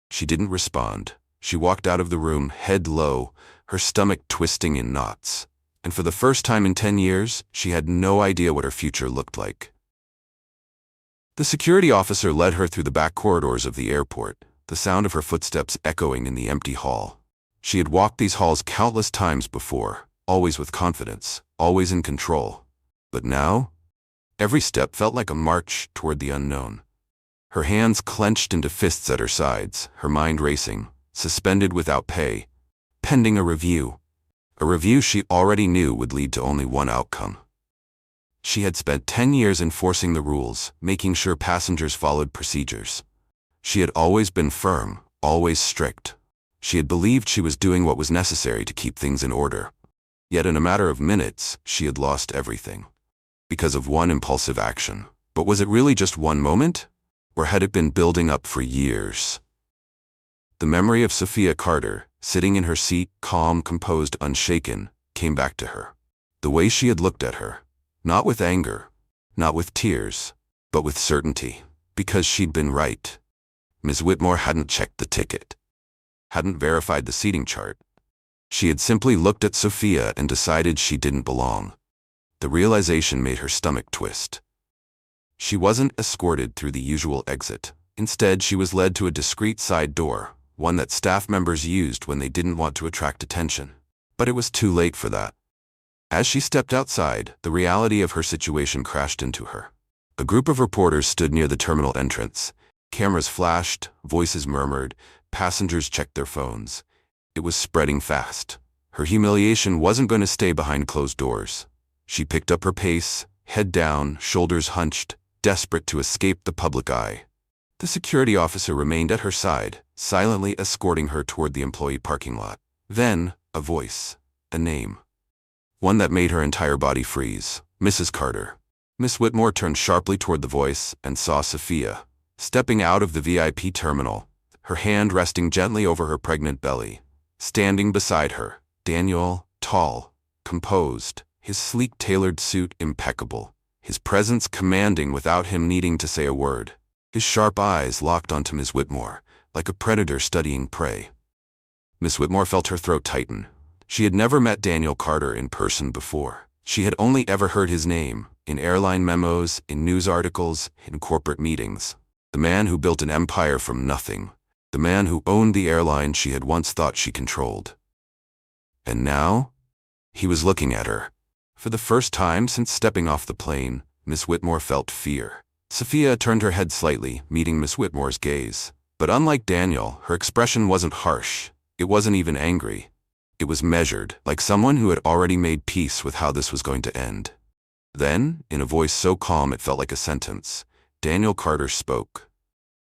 She didn't respond. She walked out of the room, head low, her stomach twisting in knots. And for the first time in 10 years, she had no idea what her future looked like. The security officer led her through the back corridors of the airport, the sound of her footsteps echoing in the empty hall. She had walked these halls countless times before, always with confidence, always in control. But now, every step felt like a march toward the unknown. Her hands clenched into fists at her sides, her mind racing, suspended without pay, pending a review. A review she already knew would lead to only one outcome. She had spent 10 years enforcing the rules, making sure passengers followed procedures. She had always been firm, always strict. She had believed she was doing what was necessary to keep things in order. Yet in a matter of minutes, she had lost everything. Because of one impulsive action. But was it really just one moment? Or had it been building up for years? The memory of Sophia Carter, sitting in her seat, calm, composed, unshaken, came back to her. The way she had looked at her. Not with anger, not with tears, but with certainty. Because she'd been right. Ms. Whitmore hadn't checked the ticket. Hadn't verified the seating chart. She had simply looked at Sophia and decided she didn't belong. The realization made her stomach twist. She wasn't escorted through the usual exit. Instead, she was led to a discreet side door, one that staff members used when they didn't want to attract attention. But it was too late for that. As she stepped outside, the reality of her situation crashed into her. A group of reporters stood near the terminal entrance. Cameras flashed, voices murmured, passengers checked their phones. It was spreading fast. Her humiliation wasn't going to stay behind closed doors. She picked up her pace, head down, shoulders hunched, desperate to escape the public eye. The security officer remained at her side, silently escorting her toward the employee parking lot. Then, a voice, a name. One that made her entire body freeze. Mrs. Carter. Miss Whitmore turned sharply toward the voice and saw Sophia, stepping out of the VIP terminal, her hand resting gently over her pregnant belly. Standing beside her, Daniel, tall, composed, his sleek tailored suit impeccable, his presence commanding without him needing to say a word. His sharp eyes locked onto Miss Whitmore, like a predator studying prey. Miss Whitmore felt her throat tighten. She had never met Daniel Carter in person before. She had only ever heard his name, in airline memos, in news articles, in corporate meetings. The man who built an empire from nothing. The man who owned the airline she had once thought she controlled. And now? He was looking at her. For the first time since stepping off the plane, Miss Whitmore felt fear. Sophia turned her head slightly, meeting Miss Whitmore's gaze. But unlike Daniel, her expression wasn't harsh. It wasn't even angry. It was measured, like someone who had already made peace with how this was going to end. Then, in a voice so calm it felt like a sentence, Daniel Carter spoke.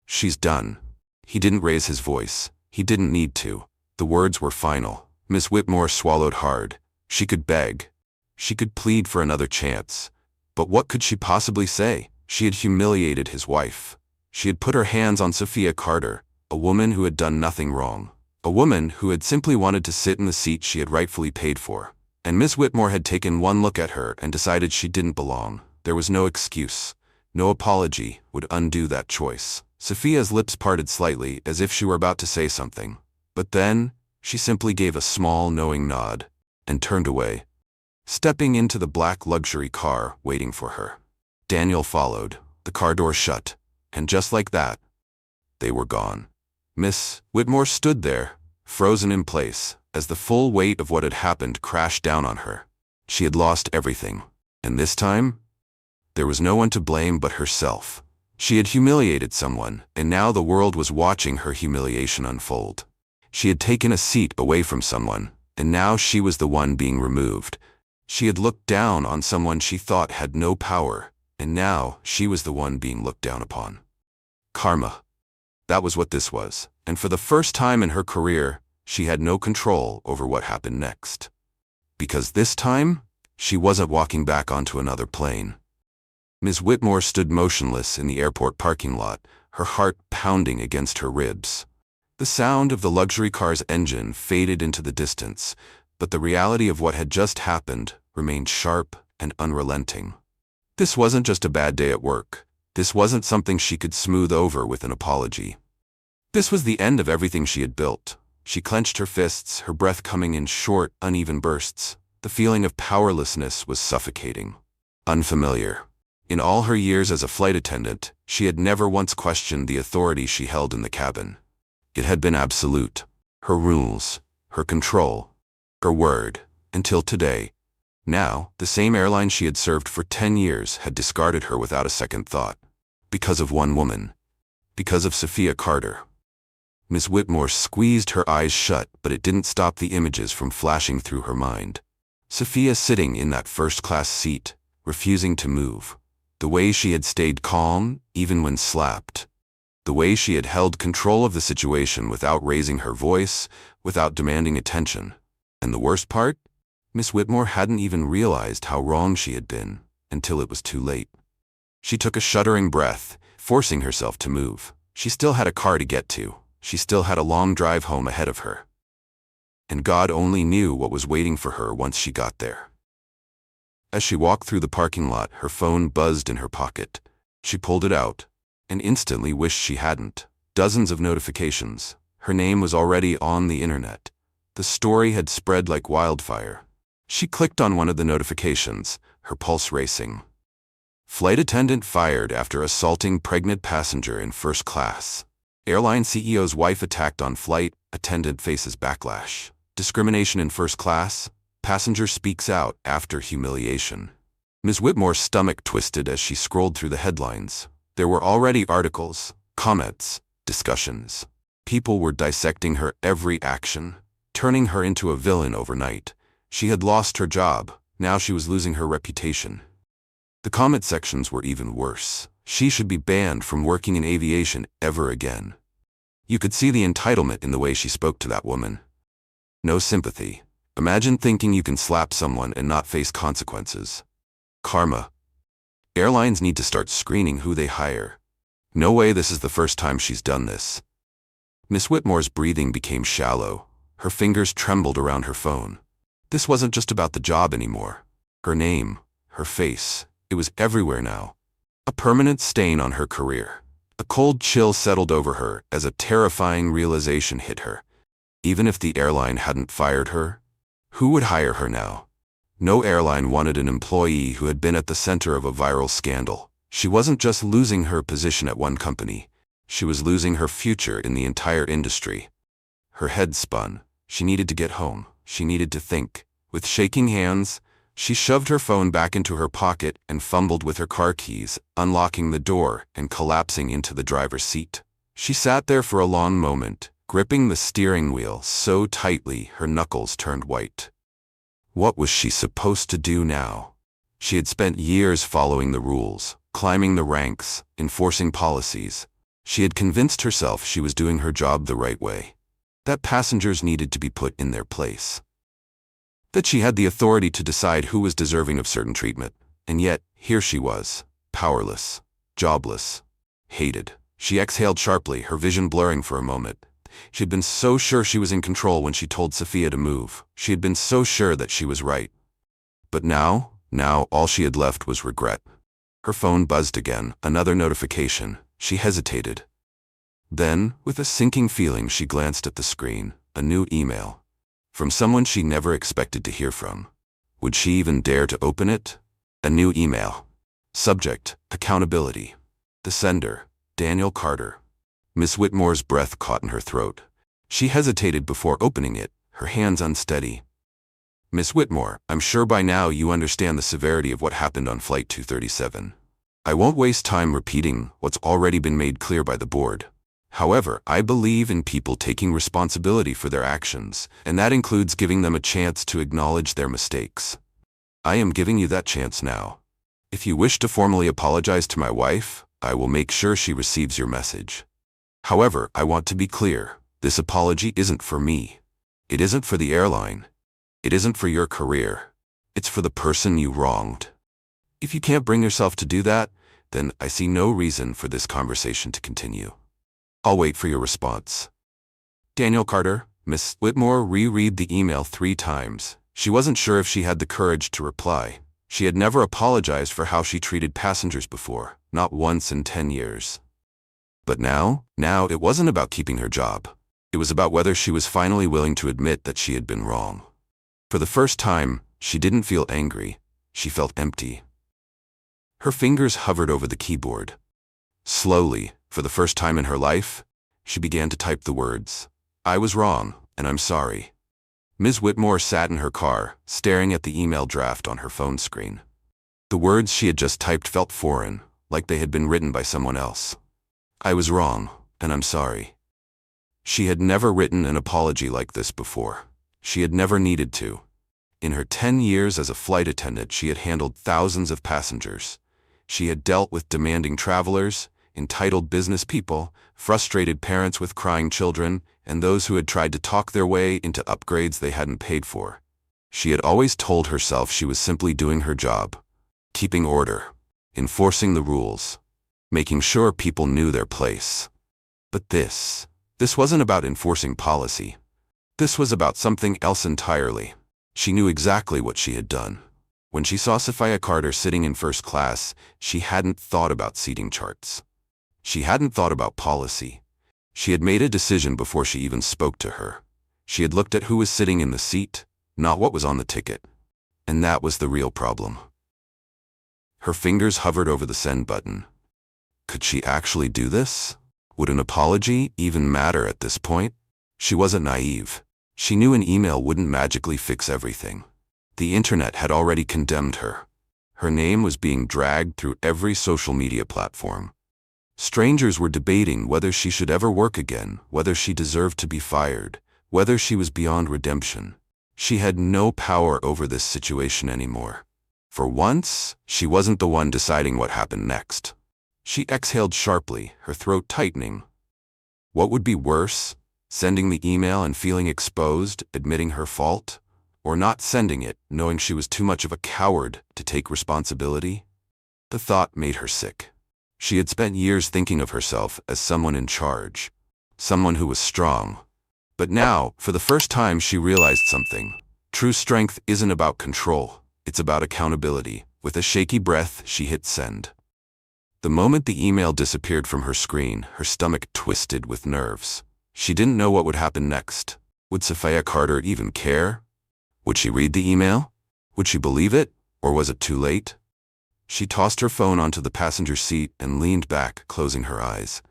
"She's done." He didn't raise his voice. He didn't need to. The words were final. Miss Whitmore swallowed hard. She could beg. She could plead for another chance. But what could she possibly say? She had humiliated his wife. She had put her hands on Sophia Carter, a woman who had done nothing wrong. A woman who had simply wanted to sit in the seat she had rightfully paid for. And Miss Whitmore had taken one look at her and decided she didn't belong. There was no excuse. No apology would undo that choice. Sophia's lips parted slightly as if she were about to say something. But then, she simply gave a small, knowing nod and turned away, stepping into the black luxury car waiting for her. Daniel followed, the car door shut, and just like that, they were gone. Miss Whitmore stood there, frozen in place, as the full weight of what had happened crashed down on her. She had lost everything, and this time, there was no one to blame but herself. She had humiliated someone, and now the world was watching her humiliation unfold. She had taken a seat away from someone, and now she was the one being removed. She had looked down on someone she thought had no power, and now she was the one being looked down upon. Karma. That was what this was, and for the first time in her career, she had no control over what happened next. Because this time, she wasn't walking back onto another plane. Ms. Whitmore stood motionless in the airport parking lot, her heart pounding against her ribs. The sound of the luxury car's engine faded into the distance, but the reality of what had just happened remained sharp and unrelenting. This wasn't just a bad day at work. This wasn't something she could smooth over with an apology. This was the end of everything she had built. She clenched her fists, her breath coming in short, uneven bursts. The feeling of powerlessness was suffocating. Unfamiliar. In all her years as a flight attendant, she had never once questioned the authority she held in the cabin. It had been absolute. Her rules, her control, her word, until today. Now, the same airline she had served for 10 years had discarded her without a second thought. Because of one woman. Because of Sophia Carter. Ms. Whitmore squeezed her eyes shut, but it didn't stop the images from flashing through her mind. Sophia sitting in that first-class seat, refusing to move. The way she had stayed calm, even when slapped. The way she had held control of the situation without raising her voice, without demanding attention. And the worst part? Miss Whitmore hadn't even realized how wrong she had been, until it was too late. She took a shuddering breath, forcing herself to move. She still had a car to get to. She still had a long drive home ahead of her. And God only knew what was waiting for her once she got there. As she walked through the parking lot, her phone buzzed in her pocket. She pulled it out, and instantly wished she hadn't. Dozens of notifications. Her name was already on the internet. The story had spread like wildfire. She clicked on one of the notifications, her pulse racing. Flight attendant fired after assaulting pregnant passenger in first class. Airline CEO's wife attacked on flight, attendant faces backlash. Discrimination in first class, passenger speaks out after humiliation. Ms. Whitmore's stomach twisted as she scrolled through the headlines. There were already articles, comments, discussions. People were dissecting her every action, turning her into a villain overnight. She had lost her job, now she was losing her reputation. The comment sections were even worse. She should be banned from working in aviation ever again. You could see the entitlement in the way she spoke to that woman. No sympathy. Imagine thinking you can slap someone and not face consequences. Karma. Airlines need to start screening who they hire. No way this is the first time she's done this. Miss Whitmore's breathing became shallow. Her fingers trembled around her phone. This wasn't just about the job anymore. Her name, her face, it was everywhere now. A permanent stain on her career. A cold chill settled over her as a terrifying realization hit her. Even if the airline hadn't fired her, who would hire her now? No airline wanted an employee who had been at the center of a viral scandal. She wasn't just losing her position at one company. She was losing her future in the entire industry. Her head spun. She needed to get home. She needed to think. With shaking hands, she shoved her phone back into her pocket and fumbled with her car keys, unlocking the door and collapsing into the driver's seat. She sat there for a long moment, gripping the steering wheel so tightly her knuckles turned white. What was she supposed to do now? She had spent years following the rules, climbing the ranks, enforcing policies. She had convinced herself she was doing her job the right way, that passengers needed to be put in their place, that she had the authority to decide who was deserving of certain treatment. And yet, here she was, powerless, jobless, hated. She exhaled sharply, her vision blurring for a moment. She had been so sure she was in control when she told Sophia to move. She had been so sure that she was right. But now all she had left was regret. Her phone buzzed again, another notification. She hesitated. Then, with a sinking feeling, she glanced at the screen. A new email. From someone she never expected to hear from. Would she even dare to open it? A new email. Subject, accountability. The sender, Daniel Carter. Miss Whitmore's breath caught in her throat. She hesitated before opening it, her hands unsteady. Miss Whitmore, I'm sure by now you understand the severity of what happened on Flight 237. I won't waste time repeating what's already been made clear by the board. However, I believe in people taking responsibility for their actions, and that includes giving them a chance to acknowledge their mistakes. I am giving you that chance now. If you wish to formally apologize to my wife, I will make sure she receives your message. However, I want to be clear, this apology isn't for me. It isn't for the airline. It isn't for your career. It's for the person you wronged. If you can't bring yourself to do that, then I see no reason for this conversation to continue. I'll wait for your response. Daniel Carter. Miss Whitmore reread the email 3 times. She wasn't sure if she had the courage to reply. She had never apologized for how she treated passengers before, not once in 10 years. But now it wasn't about keeping her job. It was about whether she was finally willing to admit that she had been wrong. For the first time, she didn't feel angry. She felt empty. Her fingers hovered over the keyboard. Slowly, for the first time in her life, she began to type the words, "I was wrong, and I'm sorry." Ms. Whitmore sat in her car, staring at the email draft on her phone screen. The words she had just typed felt foreign, like they had been written by someone else. I was wrong, and I'm sorry. She had never written an apology like this before. She had never needed to. In her 10 years as a flight attendant, she had handled thousands of passengers. She had dealt with demanding travelers, entitled business people, frustrated parents with crying children, and those who had tried to talk their way into upgrades they hadn't paid for. She had always told herself she was simply doing her job, keeping order, enforcing the rules, making sure people knew their place. But this wasn't about enforcing policy. This was about something else entirely. She knew exactly what she had done. When she saw Sophia Carter sitting in first class, she hadn't thought about seating charts. She hadn't thought about policy. She had made a decision before she even spoke to her. She had looked at who was sitting in the seat, not what was on the ticket. And that was the real problem. Her fingers hovered over the send button. Could she actually do this? Would an apology even matter at this point? She wasn't naive. She knew an email wouldn't magically fix everything. The internet had already condemned her. Her name was being dragged through every social media platform. Strangers were debating whether she should ever work again, whether she deserved to be fired, whether she was beyond redemption. She had no power over this situation anymore. For once, she wasn't the one deciding what happened next. She exhaled sharply, her throat tightening. What would be worse? Sending the email and feeling exposed, admitting her fault? Or not sending it, knowing she was too much of a coward to take responsibility? The thought made her sick. She had spent years thinking of herself as someone in charge, someone who was strong. But now, for the first time, she realized something. True strength isn't about control, it's about accountability. With a shaky breath, she hit send. The moment the email disappeared from her screen, her stomach twisted with nerves. She didn't know what would happen next. Would Sophia Carter even care? Would she read the email? Would she believe it? Or was it too late? She tossed her phone onto the passenger seat and leaned back, closing her eyes.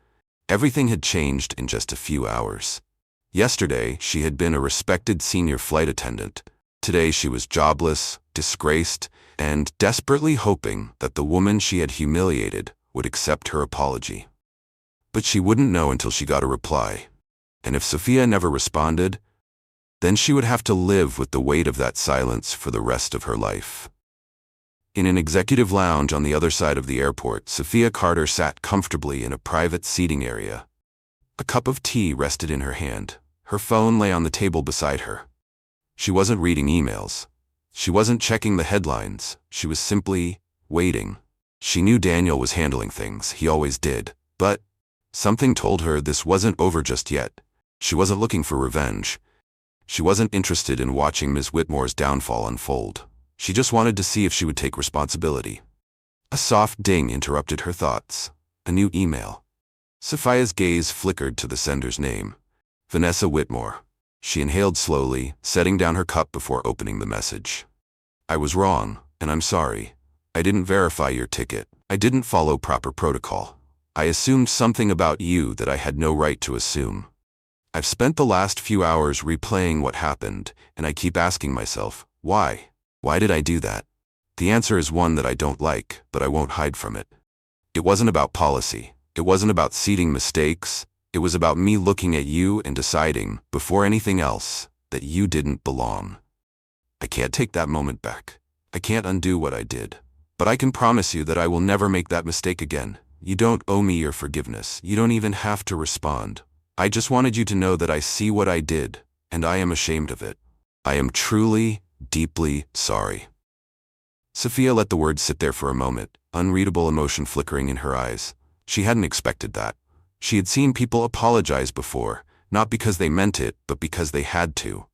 Everything had changed in just a few hours. Yesterday, she had been a respected senior flight attendant. Today, she was jobless, disgraced, and desperately hoping that the woman she had humiliated would accept her apology. But she wouldn't know until she got a reply. And if Sophia never responded, then she would have to live with the weight of that silence for the rest of her life. In an executive lounge on the other side of the airport, Sophia Carter sat comfortably in a private seating area. A cup of tea rested in her hand. Her phone lay on the table beside her. She wasn't reading emails. She wasn't checking the headlines. She was simply waiting. She knew Daniel was handling things. He always did. But something told her this wasn't over just yet. She wasn't looking for revenge. She wasn't interested in watching Ms. Whitmore's downfall unfold. She just wanted to see if she would take responsibility. A soft ding interrupted her thoughts. A new email. Sophia's gaze flickered to the sender's name. Vanessa Whitmore. She inhaled slowly, setting down her cup before opening the message. I was wrong, and I'm sorry. I didn't verify your ticket. I didn't follow proper protocol. I assumed something about you that I had no right to assume. I've spent the last few hours replaying what happened, and I keep asking myself, why? Why did I do that? The answer is one that I don't like, but I won't hide from it. It wasn't about policy. It wasn't about seeding mistakes. It was about me looking at you and deciding, before anything else, that you didn't belong. I can't take that moment back. I can't undo what I did. But I can promise you that I will never make that mistake again. You don't owe me your forgiveness. You don't even have to respond. I just wanted you to know that I see what I did, and I am ashamed of it. I am truly, deeply sorry. Sophia let the words sit there for a moment, unreadable emotion flickering in her eyes. She hadn't expected that. She had seen people apologize before, not because they meant it, but because they had to.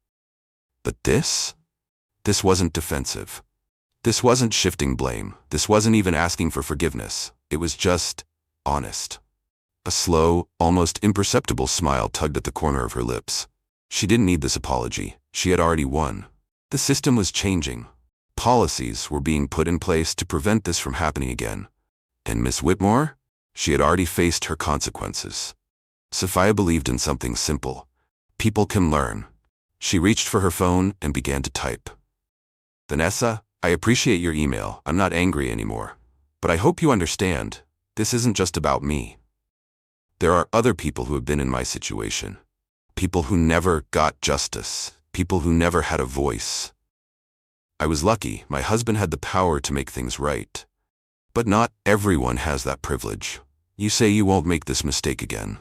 But this? This wasn't defensive. This wasn't shifting blame. This wasn't even asking for forgiveness. It was just honest. A slow, almost imperceptible smile tugged at the corner of her lips. She didn't need this apology. She had already won. The system was changing. Policies were being put in place to prevent this from happening again. And Miss Whitmore? She had already faced her consequences. Sophia believed in something simple. People can learn. She reached for her phone and began to type. Vanessa, I appreciate your email. I'm not angry anymore. But I hope you understand, this isn't just about me. There are other people who have been in my situation. People who never got justice. People who never had a voice. I was lucky. My husband had the power to make things right. But not everyone has that privilege. You say you won't make this mistake again.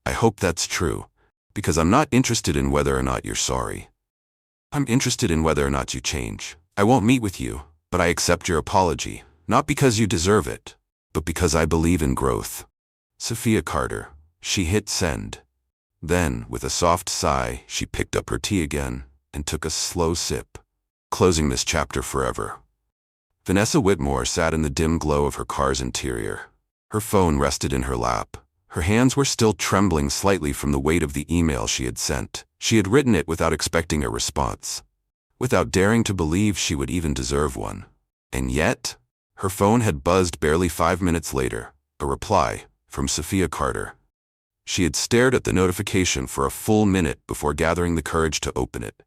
I hope that's true, because I'm not interested in whether or not you're sorry. I'm interested in whether or not you change. I won't meet with you, but I accept your apology, not because you deserve it, but because I believe in growth. Sophia Carter. She hit send. Then, with a soft sigh, she picked up her tea again and took a slow sip, closing this chapter forever. Vanessa Whitmore sat in the dim glow of her car's interior. Her phone rested in her lap. Her hands were still trembling slightly from the weight of the email she had sent. She had written it without expecting a response, without daring to believe she would even deserve one. And yet, her phone had buzzed barely 5 minutes later, a reply from Sophia Carter. She had stared at the notification for a full minute before gathering the courage to open it.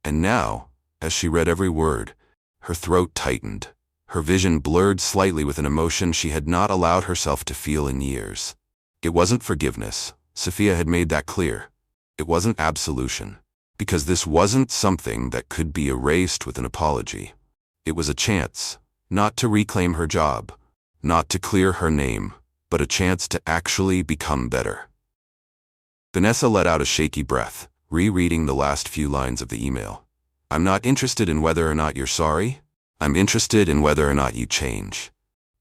And now, as she read every word, her throat tightened. Her vision blurred slightly with an emotion she had not allowed herself to feel in years. It wasn't forgiveness. Sophia had made that clear. It wasn't absolution. Because this wasn't something that could be erased with an apology. It was a chance, not to reclaim her job, not to clear her name, but a chance to actually become better. Vanessa let out a shaky breath, rereading the last few lines of the email. I'm not interested in whether or not you're sorry. I'm interested in whether or not you change.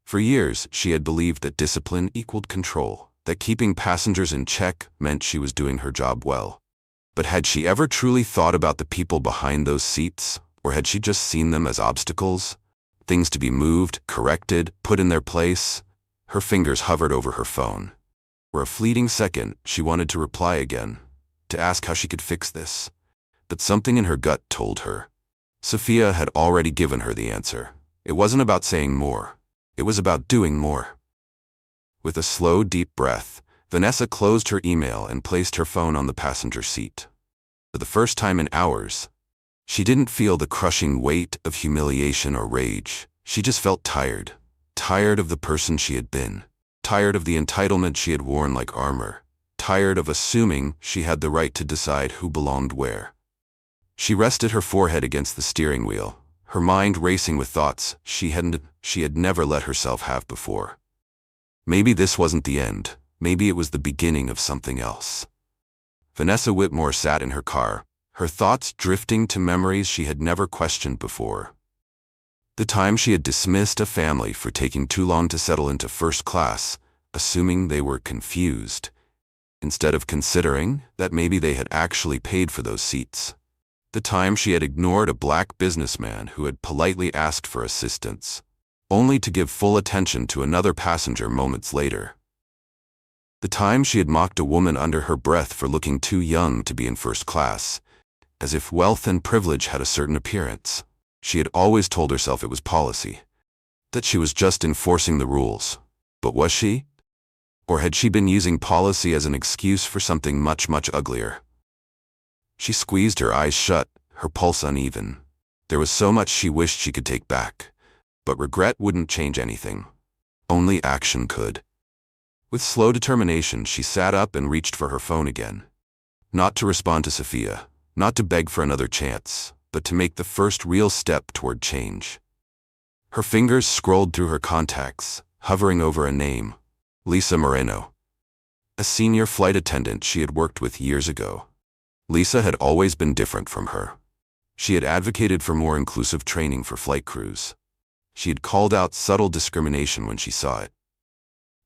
For years, she had believed that discipline equaled control, that keeping passengers in check meant she was doing her job well. But had she ever truly thought about the people behind those seats, or had she just seen them as obstacles? Things to be moved, corrected, put in their place? Her fingers hovered over her phone. For a fleeting second, she wanted to reply again, to ask how she could fix this. But something in her gut told her. Sophia had already given her the answer. It wasn't about saying more. It was about doing more. With a slow, deep breath, Vanessa closed her email and placed her phone on the passenger seat. For the first time in hours, she didn't feel the crushing weight of humiliation or rage. She just felt tired. Tired of the person she had been. Tired of the entitlement she had worn like armor. Tired of assuming she had the right to decide who belonged where. She rested her forehead against the steering wheel, her mind racing with thoughts she had never let herself have before. Maybe this wasn't the end. Maybe it was the beginning of something else. Vanessa Whitmore sat in her car, her thoughts drifting to memories she had never questioned before. The time she had dismissed a family for taking too long to settle into first class, assuming they were confused, instead of considering that maybe they had actually paid for those seats. The time she had ignored a black businessman who had politely asked for assistance, only to give full attention to another passenger moments later. The time she had mocked a woman under her breath for looking too young to be in first class, as if wealth and privilege had a certain appearance. She had always told herself it was policy, that she was just enforcing the rules. But was she? Or had she been using policy as an excuse for something much, much uglier? She squeezed her eyes shut, her pulse uneven. There was so much she wished she could take back, but regret wouldn't change anything. Only action could. With slow determination, she sat up and reached for her phone again. Not to respond to Sophia, not to beg for another chance, but to make the first real step toward change. Her fingers scrolled through her contacts, hovering over a name, Lisa Moreno, a senior flight attendant she had worked with years ago. Lisa had always been different from her. She had advocated for more inclusive training for flight crews. She had called out subtle discrimination when she saw it.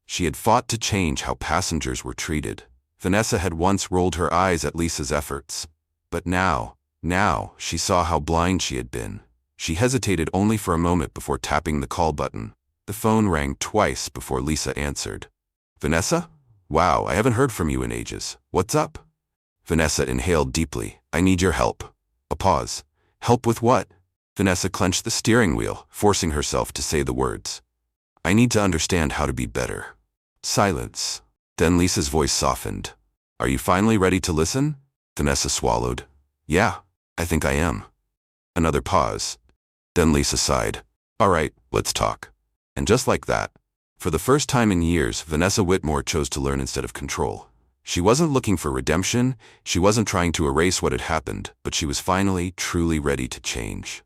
She had fought to change how passengers were treated. Vanessa had once rolled her eyes at Lisa's efforts. But now she saw how blind she had been. She hesitated only for a moment before tapping the call button. The phone rang twice before Lisa answered. "Vanessa? Wow, I haven't heard from you in ages. What's up?" Vanessa inhaled deeply. "I need your help." A pause. "Help with what?" Vanessa clenched the steering wheel, forcing herself to say the words. "I need to understand how to be better." Silence. Then Lisa's voice softened. "Are you finally ready to listen?" Vanessa swallowed. "Yeah, I think I am." Another pause. Then Lisa sighed. "All right, let's talk." And just like that, for the first time in years, Vanessa Whitmore chose to learn instead of control. She wasn't looking for redemption, she wasn't trying to erase what had happened, but she was finally, truly ready to change.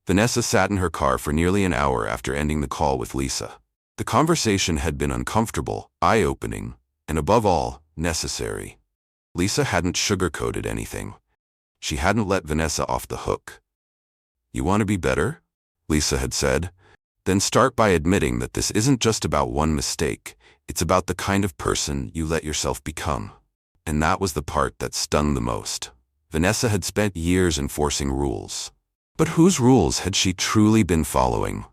Vanessa sat in her car for nearly an hour after ending the call with Lisa. The conversation had been uncomfortable, eye-opening, and above all, necessary. Lisa hadn't sugarcoated anything. She hadn't let Vanessa off the hook. "You want to be better?" Lisa had said. "Then start by admitting that this isn't just about one mistake. It's about the kind of person you let yourself become." And that was the part that stung the most. Vanessa had spent years enforcing rules. But whose rules had she truly been following?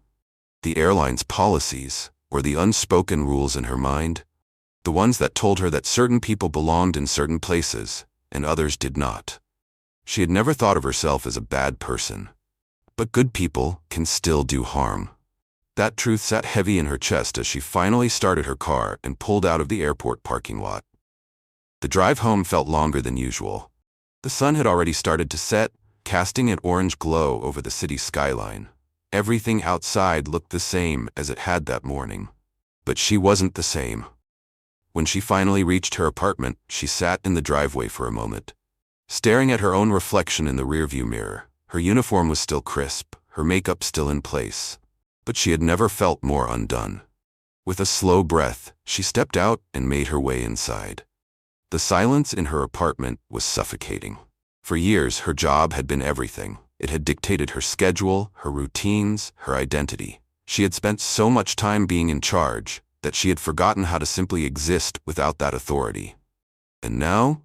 The airline's policies, or the unspoken rules in her mind? The ones that told her that certain people belonged in certain places, and others did not. She had never thought of herself as a bad person. But good people can still do harm. That truth sat heavy in her chest as she finally started her car and pulled out of the airport parking lot. The drive home felt longer than usual. The sun had already started to set, casting an orange glow over the city skyline. Everything outside looked the same as it had that morning. But she wasn't the same. When she finally reached her apartment, she sat in the driveway for a moment, staring at her own reflection in the rearview mirror. Her uniform was still crisp, her makeup still in place. But she had never felt more undone. With a slow breath, she stepped out and made her way inside. The silence in her apartment was suffocating. For years, her job had been everything. It had dictated her schedule, her routines, her identity. She had spent so much time being in charge that she had forgotten how to simply exist without that authority. And now,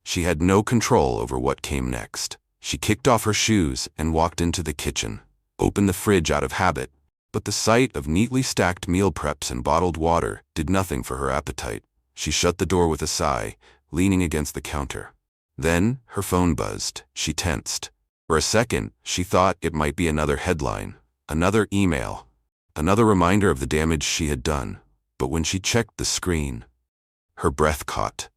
she had no control over what came next. She kicked off her shoes and walked into the kitchen, opened the fridge out of habit, but the sight of neatly stacked meal preps and bottled water did nothing for her appetite. She shut the door with a sigh, leaning against the counter. Then, her phone buzzed. She tensed. For a second, she thought it might be another headline, another email, another reminder of the damage she had done. But when she checked the screen, her breath caught.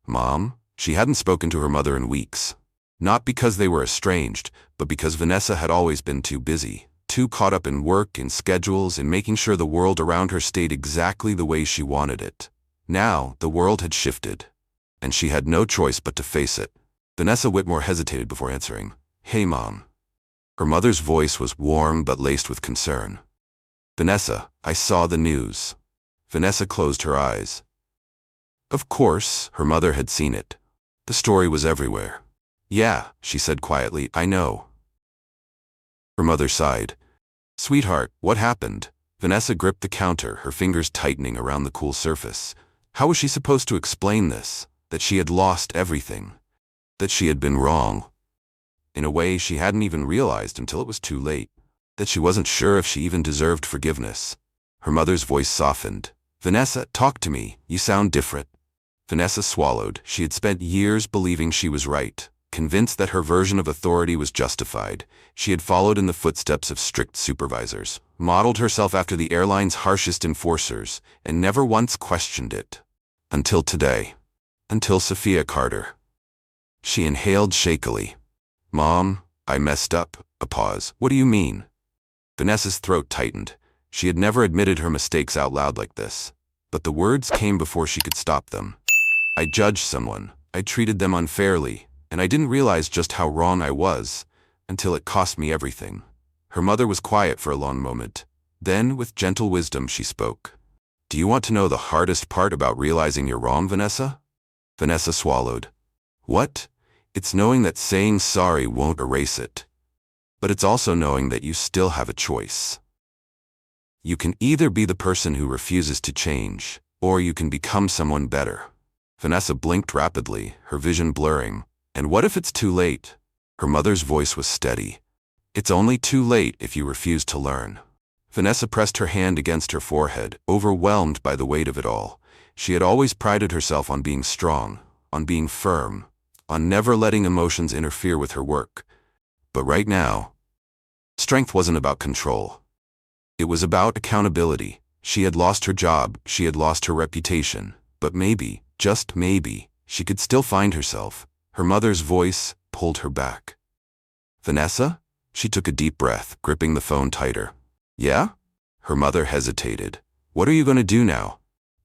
Mom? She hadn't spoken to her mother in weeks. Not because they were estranged, but because Vanessa had always been too busy, too caught up in work, in schedules, in making sure the world around her stayed exactly the way she wanted it. Now, the world had shifted, and she had no choice but to face it. Vanessa Whitmore hesitated before answering. Hey, Mom. Her mother's voice was warm but laced with concern. Vanessa, I saw the news. Vanessa closed her eyes. Of course, her mother had seen it. The story was everywhere. Yeah, she said quietly, I know. Her mother sighed. Sweetheart, what happened? Vanessa gripped the counter, her fingers tightening around the cool surface. How was she supposed to explain this? That she had lost everything. That she had been wrong. In a way she hadn't even realized until it was too late. That she wasn't sure if she even deserved forgiveness. Her mother's voice softened. Vanessa, talk to me. You sound different. Vanessa swallowed. She had spent years believing she was right, convinced that her version of authority was justified. She had followed in the footsteps of strict supervisors, modeled herself after the airline's harshest enforcers, and never once questioned it. Until today. Until Sophia Carter. She inhaled shakily. Mom, I messed up. A pause. What do you mean? Vanessa's throat tightened. She had never admitted her mistakes out loud like this, but the words came before she could stop them. I judged someone. I treated them unfairly, and I didn't realize just how wrong I was, until it cost me everything. Her mother was quiet for a long moment. Then, with gentle wisdom, she spoke. Do you want to know the hardest part about realizing you're wrong, Vanessa? Vanessa swallowed. What? It's knowing that saying sorry won't erase it. But it's also knowing that you still have a choice. You can either be the person who refuses to change, or you can become someone better. Vanessa blinked rapidly, her vision blurring. And what if it's too late? Her mother's voice was steady. It's only too late if you refuse to learn. Vanessa pressed her hand against her forehead, overwhelmed by the weight of it all. She had always prided herself on being strong, on being firm, on never letting emotions interfere with her work. But right now, strength wasn't about control. It was about accountability. She had lost her job, she had lost her reputation, but maybe, just maybe, she could still find herself. Her mother's voice pulled her back. Vanessa? She took a deep breath, gripping the phone tighter. Yeah? Her mother hesitated. What are you going to do now?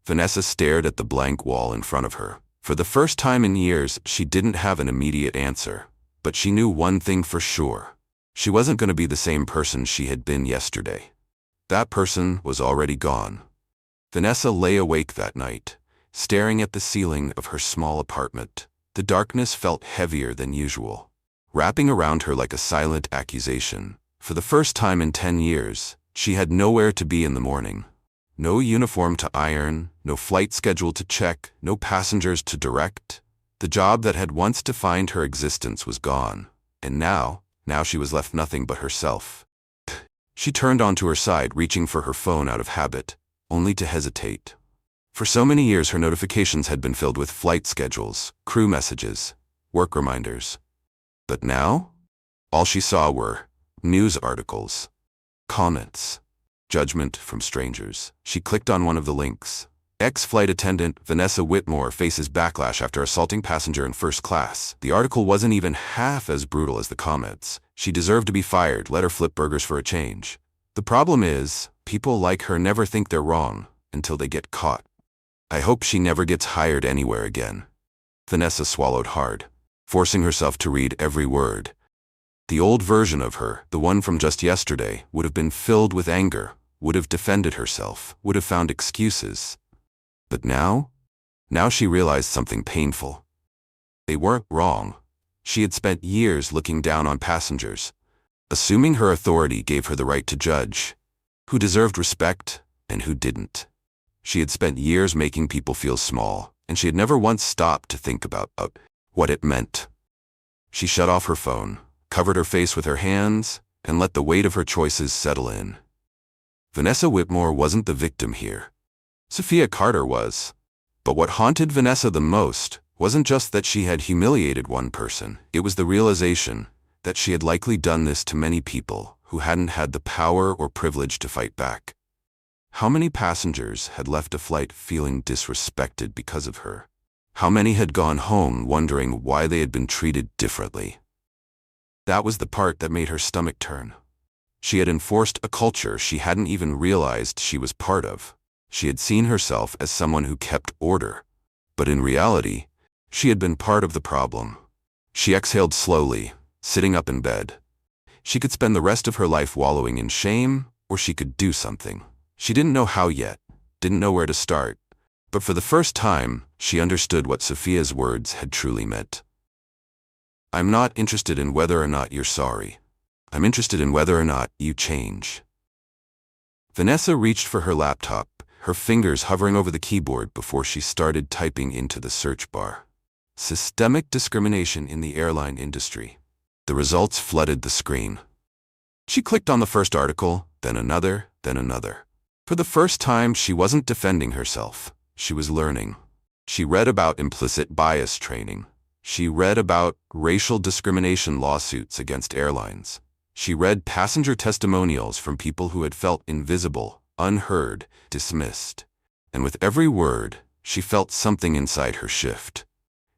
Vanessa stared at the blank wall in front of her. For the first time in years, she didn't have an immediate answer. But she knew one thing for sure. She wasn't going to be the same person she had been yesterday. That person was already gone. Vanessa lay awake that night, staring at the ceiling of her small apartment. The darkness felt heavier than usual, wrapping around her like a silent accusation. For the first time in 10 years, she had nowhere to be in the morning. No uniform to iron, no flight schedule to check, no passengers to direct. The job that had once defined her existence was gone, and now she was left nothing but herself. She turned onto her side, reaching for her phone out of habit, only to hesitate. For so many years her notifications had been filled with flight schedules, crew messages, work reminders. But now, all she saw were news articles, comments, judgment from strangers. She clicked on one of the links. Ex-flight attendant Vanessa Whitmore faces backlash after assaulting passenger in first class. The article wasn't even half as brutal as the comments. She deserved to be fired, let her flip burgers for a change. The problem is, people like her never think they're wrong until they get caught. I hope she never gets hired anywhere again. Vanessa swallowed hard, forcing herself to read every word. The old version of her, the one from just yesterday, would have been filled with anger, would have defended herself, would have found excuses. But now she realized something painful. They weren't wrong. She had spent years looking down on passengers, assuming her authority gave her the right to judge. who deserved respect and who didn't. She had spent years making people feel small, and she had never once stopped to think about what it meant. She shut off her phone, covered her face with her hands, and let the weight of her choices settle in. Vanessa Whitmore wasn't the victim here. Sophia Carter was. But what haunted Vanessa the most wasn't just that she had humiliated one person. It was the realization that she had likely done this to many people who hadn't had the power or privilege to fight back. How many passengers had left a flight feeling disrespected because of her? How many had gone home wondering why they had been treated differently? That was the part that made her stomach turn. She had enforced a culture she hadn't even realized she was part of. She had seen herself as someone who kept order. But in reality, she had been part of the problem. She exhaled slowly, sitting up in bed. She could spend the rest of her life wallowing in shame, or she could do something. She didn't know how yet, didn't know where to start. But for the first time, she understood what Sophia's words had truly meant. I'm not interested in whether or not you're sorry. I'm interested in whether or not you change. Vanessa reached for her laptop, her fingers hovering over the keyboard before she started typing into the search bar. Systemic discrimination in the airline industry. The results flooded the screen. She clicked on the first article, then another, then another. For the first time, she wasn't defending herself. She was learning. She read about implicit bias training. She read about racial discrimination lawsuits against airlines. She read passenger testimonials from people who had felt invisible, unheard, dismissed. And with every word, she felt something inside her shift.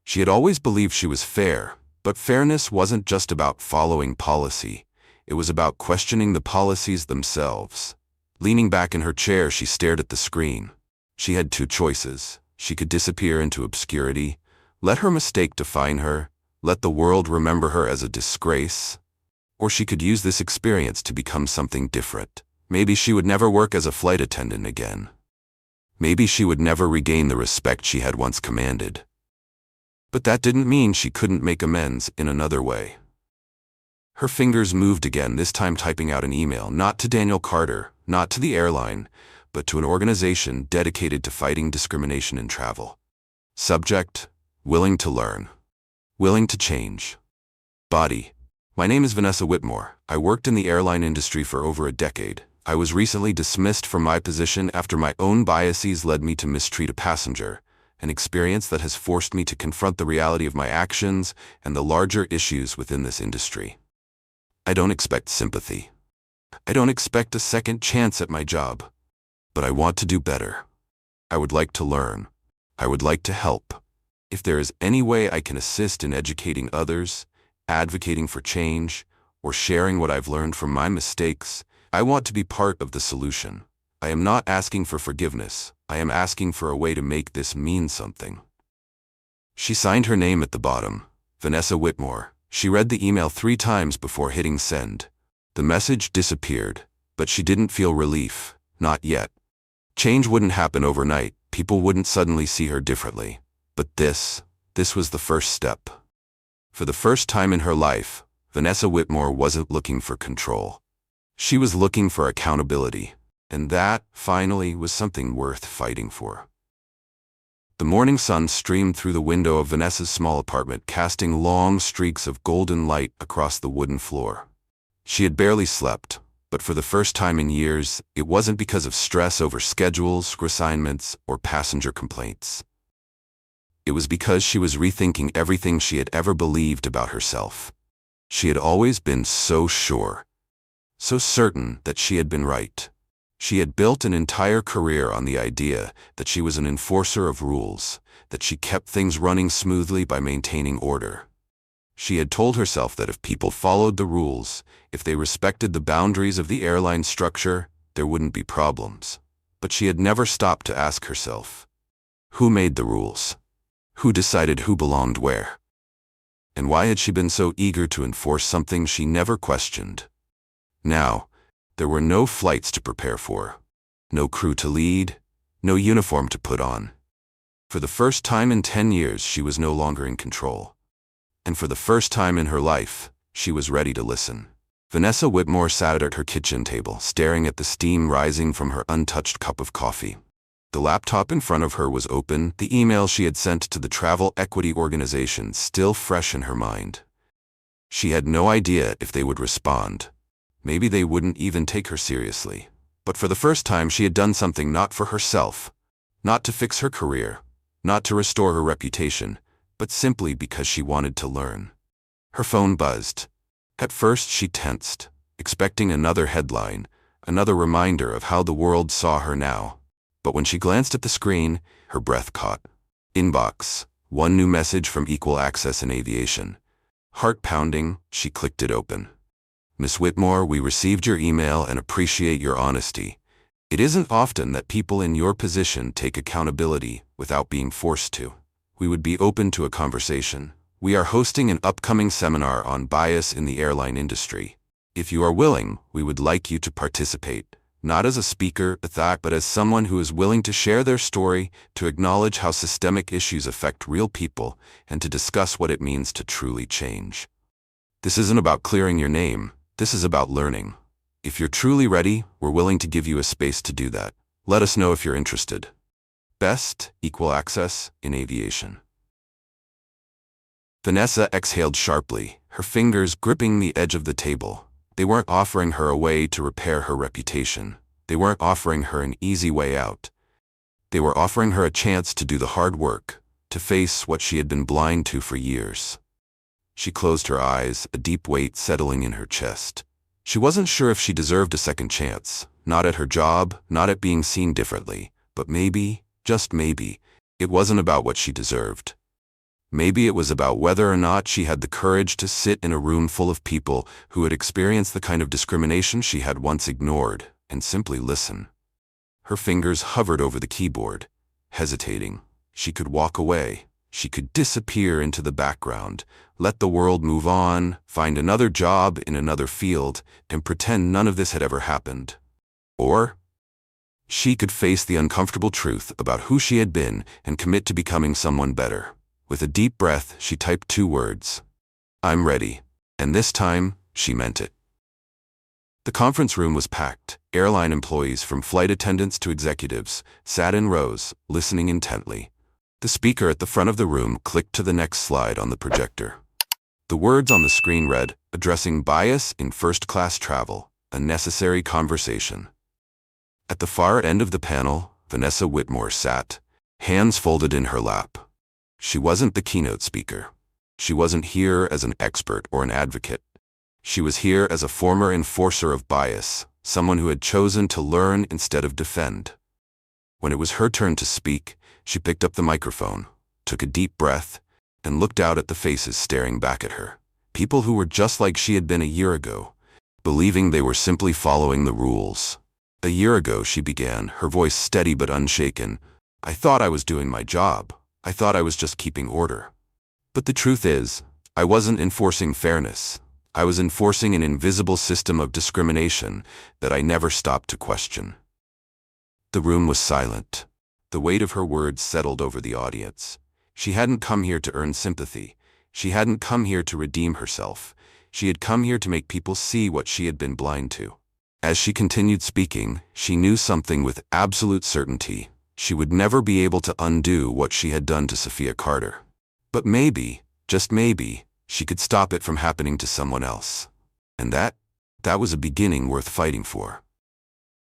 She had always believed she was fair, but fairness wasn't just about following policy. It was about questioning the policies themselves. Leaning back in her chair, she stared at the screen. She had two choices. She could disappear into obscurity, let her mistake define her, let the world remember her as a disgrace, or she could use this experience to become something different. Maybe she would never work as a flight attendant again. Maybe she would never regain the respect she had once commanded. But that didn't mean she couldn't make amends in another way. Her fingers moved again, this time typing out an email, not to Daniel Carter, not to the airline, but to an organization dedicated to fighting discrimination in travel. Subject: willing to learn. Willing to change. Body: my name is Vanessa Whitmore. I worked in the airline industry for over a decade. I was recently dismissed from my position after my own biases led me to mistreat a passenger, an experience that has forced me to confront the reality of my actions and the larger issues within this industry. I don't expect sympathy. I don't expect a second chance at my job. But I want to do better. I would like to learn. I would like to help. If there is any way I can assist in educating others, advocating for change, or sharing what I've learned from my mistakes, I want to be part of the solution. I am not asking for forgiveness. I am asking for a way to make this mean something. She signed her name at the bottom, Vanessa Whitmore. She read the email 3 times before hitting send. The message disappeared, but she didn't feel relief. Not yet. Change wouldn't happen overnight. People wouldn't suddenly see her differently. But this was the first step. For the first time in her life, Vanessa Whitmore wasn't looking for control. She was looking for accountability. And that, finally, was something worth fighting for. The morning sun streamed through the window of Vanessa's small apartment, casting long streaks of golden light across the wooden floor. She had barely slept, but for the first time in years, it wasn't because of stress over schedules, assignments, or passenger complaints. It was because she was rethinking everything she had ever believed about herself. She had always been so sure, so certain that she had been right. She had built an entire career on the idea that she was an enforcer of rules, that she kept things running smoothly by maintaining order. She had told herself that if people followed the rules, if they respected the boundaries of the airline structure, there wouldn't be problems. But she had never stopped to ask herself, who made the rules? Who decided who belonged where? And why had she been so eager to enforce something she never questioned? Now, there were no flights to prepare for, no crew to lead, no uniform to put on. For the first time in 10 years, she was no longer in control. And for the first time in her life, she was ready to listen. Vanessa Whitmore sat at her kitchen table, staring at the steam rising from her untouched cup of coffee. The laptop in front of her was open, the email she had sent to the travel equity organization still fresh in her mind. She had no idea if they would respond. Maybe they wouldn't even take her seriously. But for the first time she had done something not for herself, not to fix her career, not to restore her reputation, but simply because she wanted to learn. Her phone buzzed. At first she tensed, expecting another headline, another reminder of how the world saw her now. But when she glanced at the screen, her breath caught. Inbox, one new message from Equal Access in Aviation. Heart pounding, she clicked it open. Miss Whitmore, we received your email and appreciate your honesty. It isn't often that people in your position take accountability without being forced to. We would be open to a conversation. We are hosting an upcoming seminar on bias in the airline industry. If you are willing, we would like you to participate. Not as a speaker, but as someone who is willing to share their story, to acknowledge how systemic issues affect real people, and to discuss what it means to truly change. This isn't about clearing your name, this is about learning. If you're truly ready, we're willing to give you a space to do that. Let us know if you're interested. Best, Equal Access in Aviation. Vanessa exhaled sharply, her fingers gripping the edge of the table. They weren't offering her a way to repair her reputation. They weren't offering her an easy way out. They were offering her a chance to do the hard work, to face what she had been blind to for years. She closed her eyes, a deep weight settling in her chest. She wasn't sure if she deserved a second chance, not at her job, not at being seen differently, but maybe, just maybe, it wasn't about what she deserved. Maybe it was about whether or not she had the courage to sit in a room full of people who had experienced the kind of discrimination she had once ignored, and simply listen. Her fingers hovered over the keyboard, hesitating. She could walk away. She could disappear into the background, let the world move on, find another job in another field, and pretend none of this had ever happened. Or she could face the uncomfortable truth about who she had been and commit to becoming someone better. With a deep breath, she typed 2 words. I'm ready. And this time, she meant it. The conference room was packed. Airline employees, from flight attendants to executives, sat in rows, listening intently. The speaker at the front of the room clicked to the next slide on the projector. The words on the screen read, "Addressing bias in first-class travel, a necessary conversation." At the far end of the panel, Vanessa Whitmore sat, hands folded in her lap. She wasn't the keynote speaker. She wasn't here as an expert or an advocate. She was here as a former enforcer of bias, someone who had chosen to learn instead of defend. When it was her turn to speak, she picked up the microphone, took a deep breath, and looked out at the faces staring back at her. People who were just like she had been a year ago, believing they were simply following the rules. A year ago, she began, her voice steady but unshaken. I thought I was doing my job. I thought I was just keeping order. But the truth is, I wasn't enforcing fairness. I was enforcing an invisible system of discrimination that I never stopped to question. The room was silent. The weight of her words settled over the audience. She hadn't come here to earn sympathy. She hadn't come here to redeem herself. She had come here to make people see what she had been blind to. As she continued speaking, she knew something with absolute certainty. She would never be able to undo what she had done to Sophia Carter. But maybe, just maybe, she could stop it from happening to someone else. And that was a beginning worth fighting for.